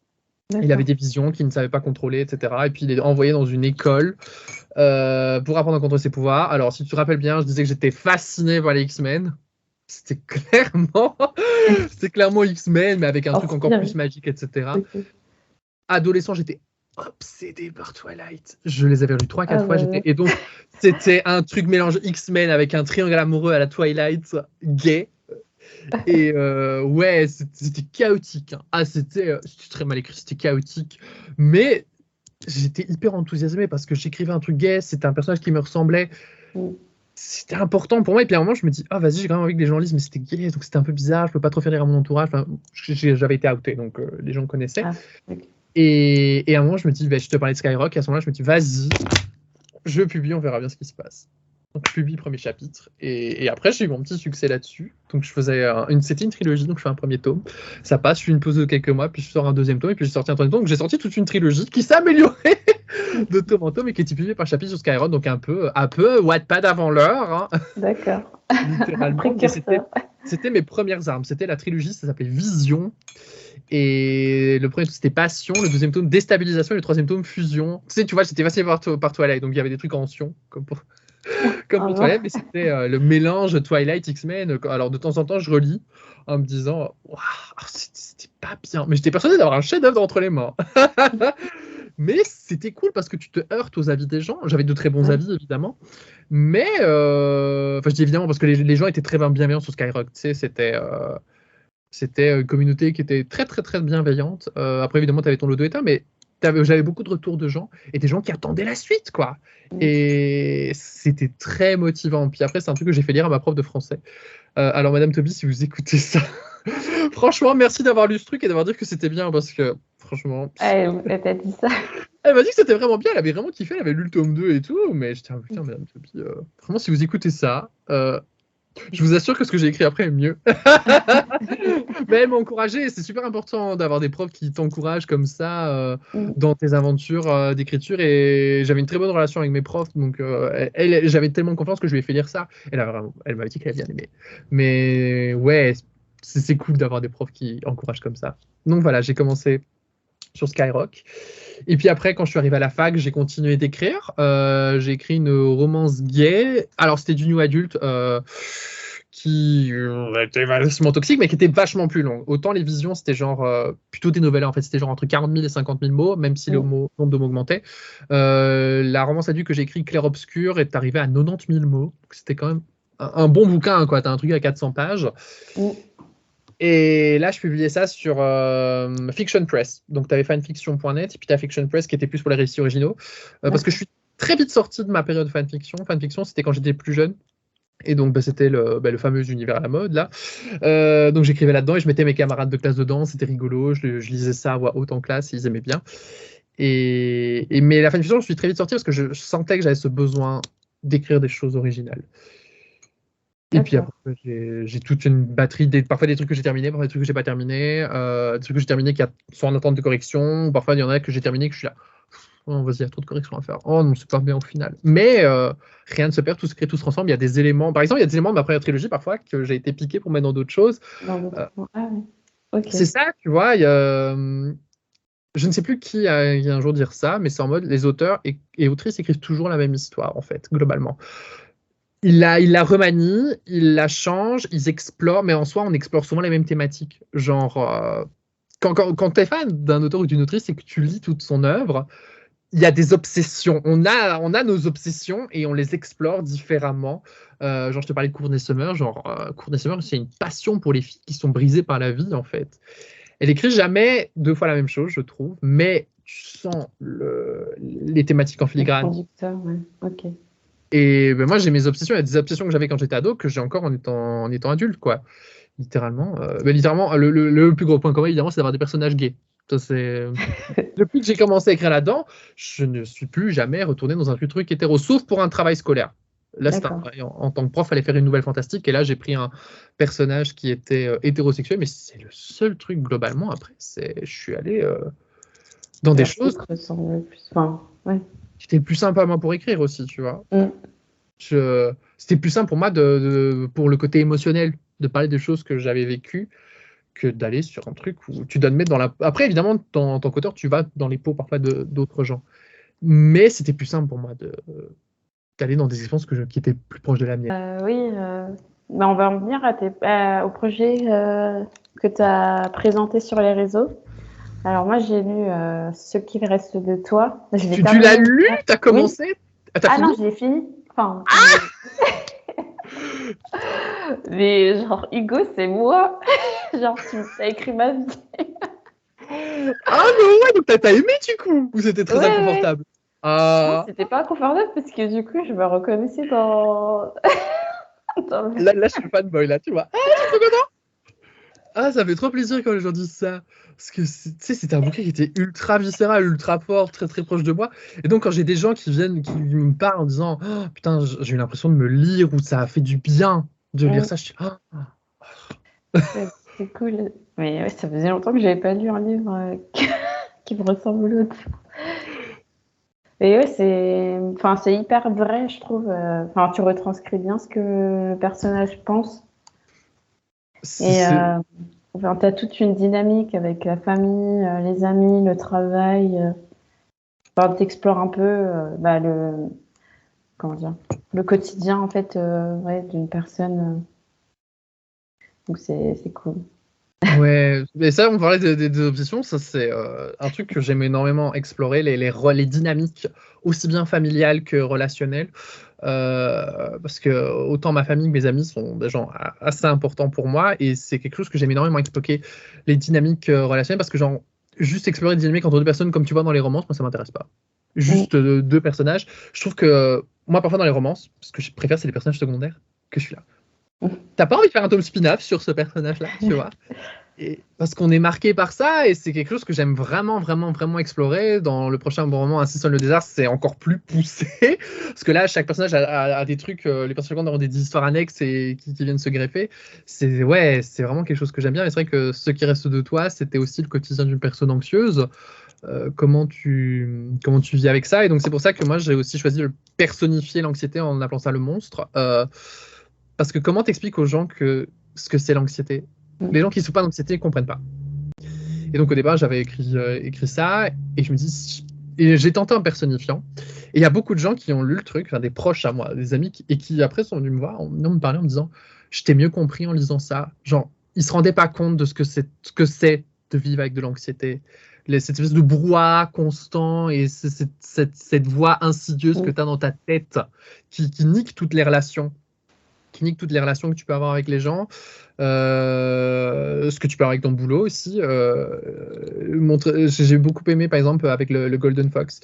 D'accord. Il avait des visions qu'il ne savait pas contrôler, etc. Et puis il est envoyé dans une école pour apprendre à contrôler ses pouvoirs. Alors, si tu te rappelles bien, je disais que j'étais fasciné par les X-Men. C'était clairement X-Men, mais avec un truc encore plus magique, etc. Okay. Adolescent, j'étais obsédé par Twilight. Je les avais lus 3-4 fois. Et donc, c'était un truc mélange X-Men avec un triangle amoureux à la Twilight gay. Et ouais, c'était chaotique. Hein. C'était très mal écrit, c'était chaotique. Mais j'étais hyper enthousiasmé parce que j'écrivais un truc gay, c'était un personnage qui me ressemblait. C'était important pour moi. Et puis à un moment, je me dis, vas-y, j'ai quand même envie que les gens lisent, mais c'était gay, donc c'était un peu bizarre, je peux pas trop faire lire à mon entourage. Enfin, j'avais été outé, donc les gens me connaissaient. Okay. Et à un moment, je me dis, je te parlais de Skyrock, et à ce moment-là, je me dis, vas-y, je publie, on verra bien ce qui se passe. Donc, je publie le premier chapitre. Et après, j'ai eu mon petit succès là-dessus. Donc, je faisais c'était une trilogie. Donc, je fais un premier tome. Ça passe, je fais une pause de quelques mois. Puis, je sors un deuxième tome. Et puis, j'ai sorti un troisième tome. Donc, j'ai sorti toute une trilogie qui s'est améliorée de tome en tome et qui était publiée par chapitre sur Skyrock. Donc, un peu Wattpad avant l'heure. Hein. D'accord. Littéralement. C'était mes premières armes. C'était la trilogie. Ça s'appelait Vision. Et le premier tome, c'était Passion. Le deuxième tome, Déstabilisation. Et le troisième tome, Fusion. Tu vois, j'étais fasciné par Twilight. Donc, il y avait des trucs en sion. Comme pour Twilight, mais c'était le mélange Twilight, X-Men. Alors de temps en temps, je relis en me disant, waouh, c'était pas bien. Mais j'étais persuadé d'avoir un chef-d'œuvre entre les mains. Mais c'était cool parce que tu te heurtes aux avis des gens. J'avais de très bons avis, évidemment. Mais, je dis évidemment parce que les gens étaient très bienveillants sur Skyrock. Tu sais, c'était une communauté qui était très, très, très bienveillante. Après, évidemment, tu avais ton lot de état, mais j'avais beaucoup de retours de gens et des gens qui attendaient la suite, quoi. Et c'était très motivant. Puis après, c'est un truc que j'ai fait lire à ma prof de français. Alors, Madame Toby, si vous écoutez ça, franchement, merci d'avoir lu ce truc et d'avoir dit que c'était bien parce que, franchement. Elle t'a dit ça. Elle m'a dit que c'était vraiment bien. Elle avait vraiment kiffé. Elle avait lu le tome 2 et tout. Mais j'étais putain, Madame Toby, vraiment, si vous écoutez ça, je vous assure que ce que j'ai écrit après est mieux. Mais elle m'a encouragé. C'est super important d'avoir des profs qui t'encouragent comme ça dans tes aventures d'écriture. Et j'avais une très bonne relation avec mes profs. Donc, j'avais tellement confiance que je lui ai fait lire ça. Elle m'avait dit qu'elle avait bien aimé. Mais ouais, c'est cool d'avoir des profs qui encouragent comme ça. Donc voilà, j'ai commencé sur Skyrock. Et puis après, quand je suis arrivé à la fac, j'ai continué d'écrire. J'ai écrit une romance gay. Alors, c'était du new adulte qui était vachement toxique, mais qui était vachement plus longue. Autant les visions, c'était genre plutôt des novellas. En fait, c'était genre entre 40 000 et 50 000 mots, même si le nombre de mots augmentait. La romance adulte que j'ai écrite, Clair Obscur, est arrivée à 90 000 mots. C'était quand même un bon bouquin, quoi. T'as un truc à 400 pages. Et là, je publiais ça sur Fiction Press. Donc, tu avais fanfiction.net et puis tu as Fiction Press qui était plus pour les récits originaux. Parce que je suis très vite sorti de ma période fanfiction. Fanfiction, c'était quand j'étais plus jeune. Et donc, c'était le fameux univers à la mode, là. Donc, j'écrivais là-dedans et je mettais mes camarades de classe dedans. C'était rigolo. Je lisais ça à voix haute en classe. Ils aimaient bien. Mais la fanfiction, je suis très vite sorti parce que je sentais que j'avais ce besoin d'écrire des choses originales. Et puis après, j'ai toute une batterie, parfois des trucs que j'ai terminés, parfois des trucs que j'ai pas terminés, des trucs que j'ai terminés qui sont en attente de correction, ou parfois il y en a que j'ai terminés que je suis là, oh vas-y, il y a trop de corrections à faire, oh non, c'est pas bien au final. Mais rien ne se perd, tout se crée, tout se transforme. Il y a des éléments, par exemple, il y a des éléments de ma première trilogie parfois que j'ai été piqué pour mettre dans d'autres choses. C'est ça, tu vois, je ne sais plus qui a un jour dire ça, mais c'est en mode les auteurs et autrices écrivent toujours la même histoire, en fait, globalement. Il la remanie, il la change, ils explorent, mais en soi, on explore souvent les mêmes thématiques. Genre, quand tu es fan d'un auteur ou d'une autrice et que tu lis toute son œuvre, il y a des obsessions. On a nos obsessions et on les explore différemment. Genre, je te parlais de Courtney Summer. Courtney Summer, c'est une passion pour les filles qui sont brisées par la vie, en fait. Elle écrit jamais 2 fois la même chose, je trouve, mais tu sens les thématiques en filigrane. Ouais. Ok. Et ben, moi, j'ai mes obsessions. Il y a des obsessions que j'avais quand j'étais ado que j'ai encore en étant adulte, quoi. Littéralement. Le plus gros point commun, évidemment, c'est d'avoir des personnages gays. Ça, c'est... Depuis que j'ai commencé à écrire là-dedans, je ne suis plus jamais retourné dans un truc hétéro, sauf pour un travail scolaire. Là, c'était un travail en tant que prof, il fallait faire une nouvelle fantastique. Et là, j'ai pris un personnage qui était hétérosexuel, mais c'est le seul truc globalement. Après, je suis allé dans des choses qui étaient plus sympa à moi pour écrire aussi, tu vois. C'était plus simple pour moi pour le côté émotionnel de parler des choses que j'avais vécues que d'aller sur un truc où tu dois te mettre dans la... Après, évidemment, en tant qu'auteur, tu vas dans les peaux parfois d'autres gens. Mais c'était plus simple pour moi d'aller dans des expériences qui étaient plus proches de la mienne. Oui, on va en venir au projet que tu as présenté sur les réseaux. Alors moi, j'ai lu Ce qu'il reste de toi. Tu l'as lu? Tu as commencé? Oui. Non, j'ai fini. Enfin, mais genre, Hugo, c'est moi. Genre, tu as écrit ma vie. Ah non, ouais, donc t'as aimé du coup? Ou c'était très inconfortable? Non, c'était pas inconfortable parce que du coup, je me reconnaissais dans... Là, je suis fanboy, là, tu vois. Ah, tu es trop content? Ah, ça fait trop plaisir quand les gens disent ça. Parce que, tu sais, c'était un bouquin qui était ultra viscéral, ultra fort, très très proche de moi. Et donc, quand j'ai des gens qui viennent, qui me parlent en disant oh, putain, j'ai eu l'impression de me lire ou ça a fait du bien de lire ça, je dis c'est cool. Mais ouais, ça faisait longtemps que j'avais pas lu un livre qui me ressemble à l'autre. Et ouais, c'est hyper vrai, je trouve. Enfin, tu retranscris bien ce que le personnage pense. Et tu as toute une dynamique avec la famille, les amis, le travail. Tu explores un peu le quotidien en fait, d'une personne. Donc c'est cool. Ouais, mais ça, on parlait des obsessions, ça c'est un truc que j'aime énormément explorer, les dynamiques aussi bien familiales que relationnelles, parce que autant ma famille que mes amis sont des gens assez importants pour moi, et c'est quelque chose que j'aime énormément explorer, les dynamiques relationnelles, parce que genre, juste explorer des dynamiques entre 2 personnes, comme tu vois dans les romances, moi ça m'intéresse pas. Juste 2 personnages. Je trouve que, moi parfois dans les romances, ce que je préfère c'est les personnages secondaires que je suis là. T'as pas envie de faire un tome spin-off sur ce personnage-là, tu vois? Et parce qu'on est marqué par ça, et c'est quelque chose que j'aime vraiment, vraiment, vraiment explorer. Dans le prochain roman, Ainsi sonne le désert, c'est encore plus poussé. Parce que là, chaque personnage a des trucs, les personnages secondaires ont des histoires annexes et qui viennent se greffer. C'est vraiment quelque chose que j'aime bien. Mais c'est vrai que Ce qui reste de toi, c'était aussi le quotidien d'une personne anxieuse. Comment tu vis avec ça? Et donc, c'est pour ça que moi, j'ai aussi choisi de personnifier l'anxiété en appelant ça le monstre. Parce que comment t'expliques aux gens ce que c'est l'anxiété? Les gens qui ne sont pas d'anxiété ne comprennent pas. Et donc au départ, j'avais écrit ça, et je me dis, et j'ai tenté en personnifiant. Et il y a beaucoup de gens qui ont lu le truc, enfin, des proches à moi, des amis, et qui après sont venus me voir, me parler en me disant, je t'ai mieux compris en lisant ça. Genre, ils se rendaient pas compte de ce que c'est de vivre avec de l'anxiété. Cette espèce de brouhaha constant et cette voix insidieuse que tu as dans ta tête qui nique toutes les relations. Qui nique toutes les relations que tu peux avoir avec les gens, ce que tu peux avoir avec ton boulot aussi. J'ai beaucoup aimé, par exemple, avec le Golden Fox,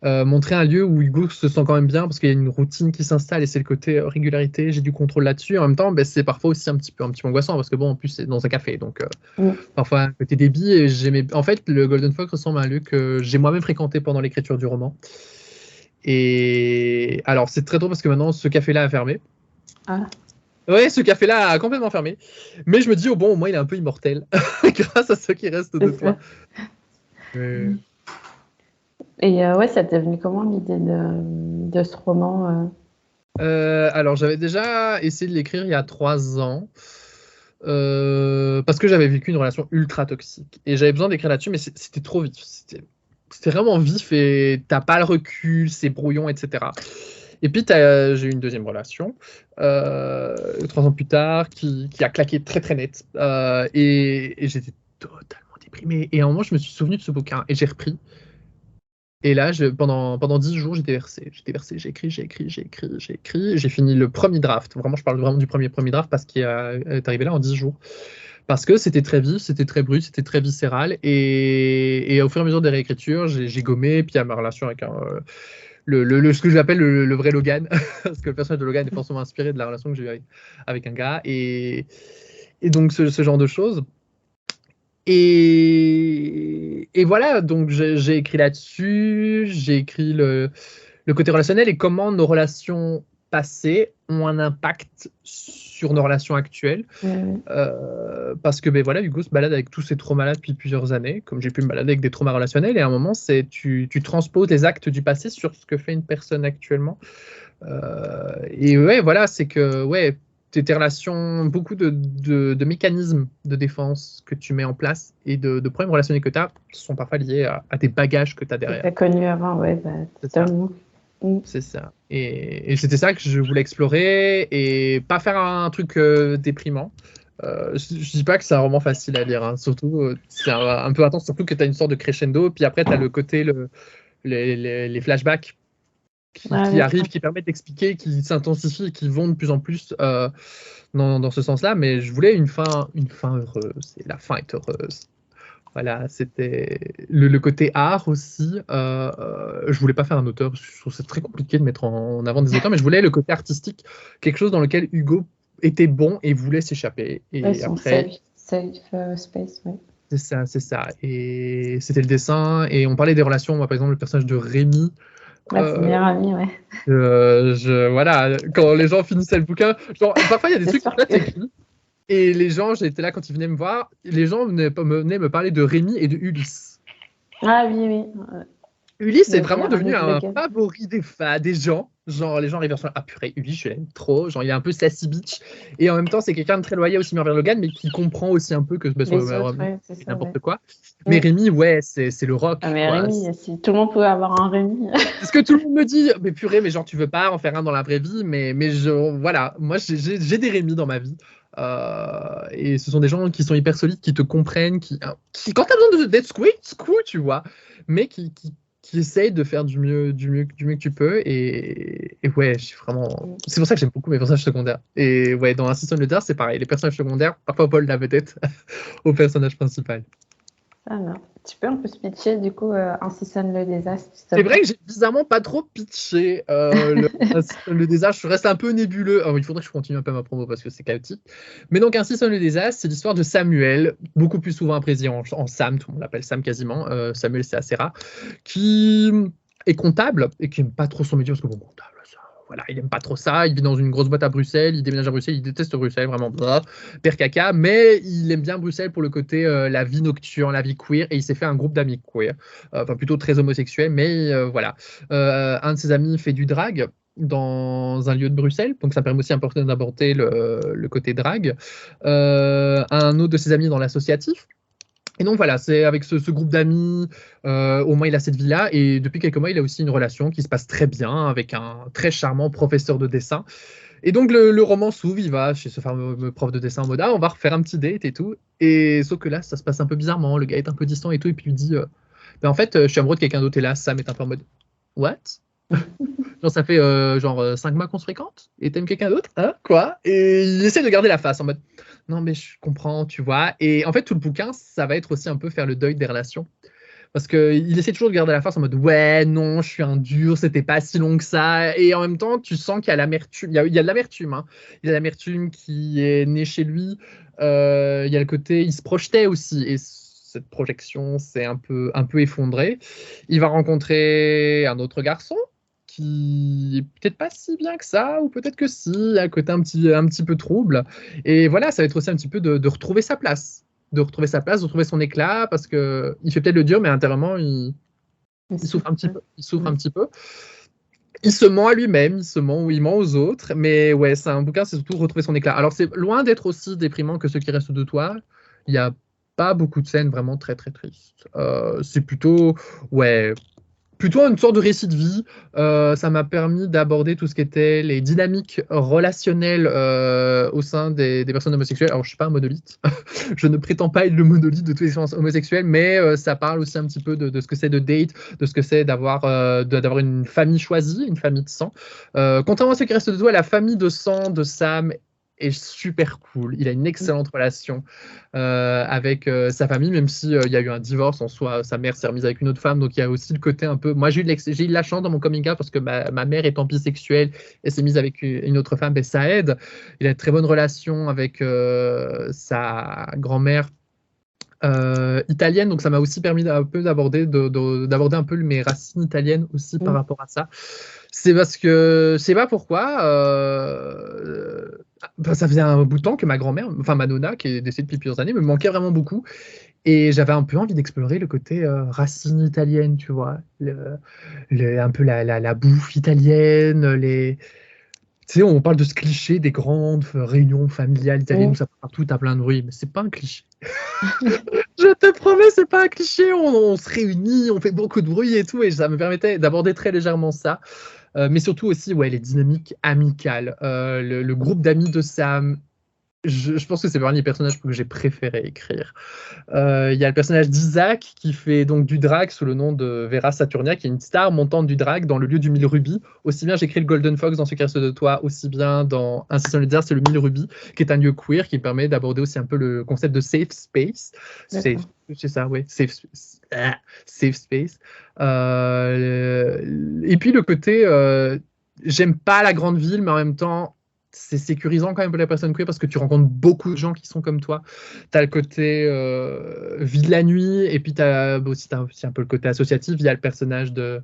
montrer un lieu où Hugo se sent quand même bien parce qu'il y a une routine qui s'installe et c'est le côté régularité, j'ai du contrôle là-dessus. En même temps, c'est parfois aussi un petit peu angoissant parce que bon, en plus, c'est dans un café, donc parfois un côté débit. Et en fait, le Golden Fox ressemble à un lieu que j'ai moi-même fréquenté pendant l'écriture du roman. Et alors, c'est très drôle parce que maintenant, ce café-là a fermé. Ah. Ouais, ce café-là a complètement fermé. Mais je me dis, au moins, il est un peu immortel grâce à Ce qui reste de toi. Et ça t'est venu comment l'idée de ce roman Alors, j'avais déjà essayé de l'écrire il y a 3 ans. Parce que j'avais vécu une relation ultra toxique. Et j'avais besoin d'écrire là-dessus, mais c'était trop vif. C'était vraiment vif et t'as pas le recul, c'est brouillon, etc. Et puis, j'ai eu une deuxième relation, 3 ans plus tard, qui a claqué très très net. Et j'étais totalement déprimé. Et à un moment, je me suis souvenu de ce bouquin et j'ai repris. Et là, pendant 10 jours, j'étais versé. J'ai écrit. J'ai fini le premier draft. Vraiment, je parle vraiment du premier draft parce qu'il est arrivé là en 10 jours. Parce que c'était très vif, c'était très brut, c'était très viscéral. Et au fur et à mesure des réécritures, j'ai gommé. Puis il y a ma relation avec ce que j'appelle le vrai Logan. Parce que le personnage de Logan est forcément inspiré de la relation que j'ai eue avec un gars. Et donc, ce genre de choses. Et voilà, donc j'ai écrit là-dessus, j'ai écrit le côté relationnel et comment nos relations passées ont un impact sur nos relations actuelles. Parce que voilà, Hugo se balade avec tous ses traumas là depuis plusieurs années, comme j'ai pu me balader avec des traumas relationnels, et à un moment, tu transposes les actes du passé sur ce que fait une personne actuellement. Et ouais, voilà, c'est que tes relations, beaucoup de mécanismes de défense que tu mets en place et de problèmes relationnels que tu as sont parfois liés à tes bagages que tu as derrière. Tu as connu avant, totalement. C'est ça. Et c'était ça que je voulais explorer et pas faire un truc déprimant. Je dis pas que c'est un roman facile à lire, hein. Surtout, c'est un peu intense, surtout que tu as une sorte de crescendo, puis après tu as le côté, les flashbacks qui arrivent, qui permettent d'expliquer, qui s'intensifient, qui vont de plus en plus dans ce sens-là. Mais je voulais une fin heureuse, et la fin est heureuse. Voilà, c'était le côté art aussi. Je voulais pas faire un auteur, je trouve c'est très compliqué de mettre en avant des auteurs, mais je voulais le côté artistique, quelque chose dans lequel Hugo était bon et voulait s'échapper. Et après, safe space, ouais. C'est ça. Et c'était le dessin. Et on parlait des relations. Moi, par exemple, le personnage de Rémi. Son meilleur ami, ouais. Voilà, quand les gens finissaient le bouquin, genre, parfois il y a des trucs que t'écris. Et les gens, j'étais là quand ils venaient me voir, les gens venaient me parler de Rémi et de Ulysse. Ah oui. Ulysse est vraiment devenu un favori des gens. Genre, les gens arrivent sur ah purée, Ulysse, je l'aime trop. Genre, il est un peu sassy bitch. Et en même temps, c'est quelqu'un de très loyal aussi envers Logan, mais qui comprend aussi un peu que c'est n'importe quoi. Mais Rémi, c'est le rock. Mais Rémi, si tout le monde pouvait avoir un Rémi. C'est ce que tout le monde me dit. Mais purée, mais genre, tu veux pas en faire un dans la vraie vie. Mais voilà, moi, j'ai des Rémi dans ma vie. Et ce sont des gens qui sont hyper solides, qui te comprennent, qui quand t'as besoin d'être screw, tu vois, mais qui essayent de faire du mieux que tu peux. Et ouais, c'est pour ça que j'aime beaucoup mes personnages secondaires. Et ouais, dans Assassin's Creed, c'est pareil, les personnages secondaires, parfois Paul la vedette au personnage principal. Ah non. Tu peux un peu se pitcher du coup Assassin's le désastre. C'est vrai que j'ai bizarrement pas trop pitché le désastre. Je reste un peu nébuleux. Il faudrait que je continue un peu ma promo parce que c'est chaotique. Mais donc Assassin's le désastre, c'est l'histoire de Samuel, beaucoup plus souvent apprécié en Sam, tout le monde l'appelle Sam quasiment. Samuel, c'est assez rare, qui est comptable et qui n'aime pas trop son métier parce que bon, comptable. Voilà, il n'aime pas trop ça, il vit dans une grosse boîte à Bruxelles, il déménage à Bruxelles, il déteste Bruxelles, vraiment, père caca, mais il aime bien Bruxelles pour le côté la vie nocturne, la vie queer, et il s'est fait un groupe d'amis queer, enfin plutôt très homosexuels, mais voilà. Un de ses amis fait du drag dans un lieu de Bruxelles, donc ça permet aussi d'aborder le côté drag. Un autre de ses amis dans l'associatif. Et donc voilà, c'est avec ce groupe d'amis, au moins il a cette vie-là, et depuis quelques mois, il a aussi une relation qui se passe très bien avec un très charmant professeur de dessin. Et donc le roman s'ouvre, il va chez ce fameux prof de dessin en mode on va refaire un petit date et tout. Et sauf que là, ça se passe un peu bizarrement, le gars est un peu distant et tout, et puis il dit en fait, je suis amoureux de quelqu'un d'autre, et là, Sam est un peu en mode what? Genre ça fait 5 mois qu'on se fréquente et t'aimes quelqu'un d'autre, hein, quoi? Et il essaie de garder la face en mode non mais je comprends, tu vois. Et en fait tout le bouquin ça va être aussi un peu faire le deuil des relations parce qu'il essaie toujours de garder la face en mode ouais non je suis un dur, c'était pas si long que ça, et en même temps tu sens qu'il y a l'amertume, il y a de l'amertume, hein. Il y a l'amertume qui est née chez lui, il y a le côté il se projetait aussi, et cette projection s'est un peu effondrée. Il va rencontrer un autre garçon qui est peut-être pas si bien que ça, ou peut-être que si, à côté un petit peu trouble. Et voilà, ça va être aussi un petit peu de retrouver sa place, de retrouver son éclat, parce que il fait peut-être le dur, mais intérieurement, il souffre un petit peu. Il se ment à lui-même, il ment aux autres, mais ouais, c'est un bouquin, c'est surtout retrouver son éclat. Alors c'est loin d'être aussi déprimant que Ce qui reste de toi. Il y a pas beaucoup de scènes vraiment très très tristes. C'est plutôt plutôt une sorte de récit de vie. Ça m'a permis d'aborder tout ce qui était les dynamiques relationnelles au sein des personnes homosexuelles. Alors, je ne suis pas un monolithe. Je ne prétends pas être le monolithe de toutes les expériences homosexuelles, mais ça parle aussi un petit peu de ce que c'est de date, de ce que c'est d'avoir une famille choisie, une famille de sang. Contrairement à ce qui reste de toi, la famille de sang de Sam est super cool. Il a une excellente relation avec sa famille, même si il y a eu un divorce en soi. Sa mère s'est remise avec une autre femme, donc il y a aussi le côté un peu. Moi, j'ai eu de la chance dans mon coming out parce que ma mère étant bisexuelle et s'est mise avec une autre femme, ben, ça aide. Il a une très bonne relation avec sa grand-mère italienne, donc ça m'a aussi permis d'aborder un peu mes racines italiennes aussi par rapport à ça. C'est parce que je sais pas pourquoi ça faisait un bout de temps que ma grand-mère, enfin ma nonna qui est décédée depuis plusieurs années, me manquait vraiment beaucoup et j'avais un peu envie d'explorer le côté racines italiennes, tu vois, un peu la bouffe italienne, tu sais, on parle de ce cliché des grandes réunions familiales italiennes où ça part partout, t'as plein de bruit, mais c'est pas un cliché. Je te promets, c'est pas un cliché. On se réunit, on fait beaucoup de bruit et tout, et ça me permettait d'aborder très légèrement ça. Mais surtout aussi, ouais, les dynamiques amicales. Le groupe d'amis de Sam, je pense que c'est parmi les personnages que j'ai préféré écrire. Il y a le personnage d'Isaac qui fait donc du drag sous le nom de Vera Saturnia, qui est une star montante du drag dans le lieu du Mille Rubis. Aussi bien j'écris le Golden Fox dans Ce qui reste de toi, aussi bien dans Ainsi sont les déserts, c'est le Mille Rubis, qui est un lieu queer qui permet d'aborder aussi un peu le concept de safe space. C'est ça, ouais, safe space. Et puis le côté, j'aime pas la grande ville, mais en même temps, c'est sécurisant quand même pour les personnes queer parce que tu rencontres beaucoup de gens qui sont comme toi. Tu as le côté vie de la nuit et puis tu as aussi un peu le côté associatif. Il y a le personnage de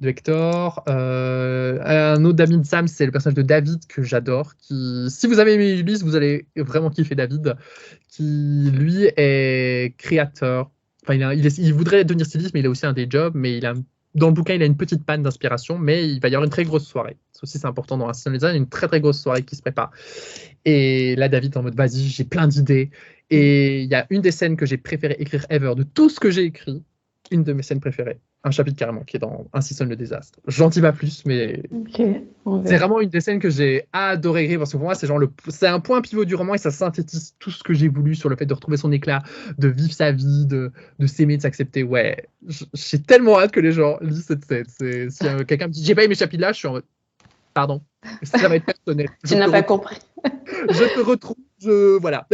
Hector. Un autre ami de Sam, c'est le personnage de David que j'adore. Si vous avez aimé Ulysse, vous allez vraiment kiffer David, qui lui est créateur. Enfin, il voudrait devenir styliste, mais il a aussi un day job, mais dans le bouquin, il a une petite panne d'inspiration, mais il va y avoir une très grosse soirée. Ça aussi, c'est important dans Ainsi sont les déserts, il y a une très très grosse soirée qui se prépare. Et là, David est en mode, vas-y, j'ai plein d'idées. Et il y a une des scènes que j'ai préféré écrire ever, de tout ce que j'ai écrit, une de mes scènes préférées, un chapitre carrément, qui est dans Ainsi sonne le désastre. J'en dis pas plus, mais c'est vraiment une des scènes que j'ai adoré écrire, parce que pour moi, c'est un point pivot du roman, et ça synthétise tout ce que j'ai voulu sur le fait de retrouver son éclat, de vivre sa vie, de s'aimer, de s'accepter. Ouais, j'ai tellement hâte que les gens lisent cette scène. Si quelqu'un me dit, j'ai pas aimé ce chapitre-là, je suis en mode, pardon, ça va être personnel. Tu n'as pas compris. Je te retrouve, voilà.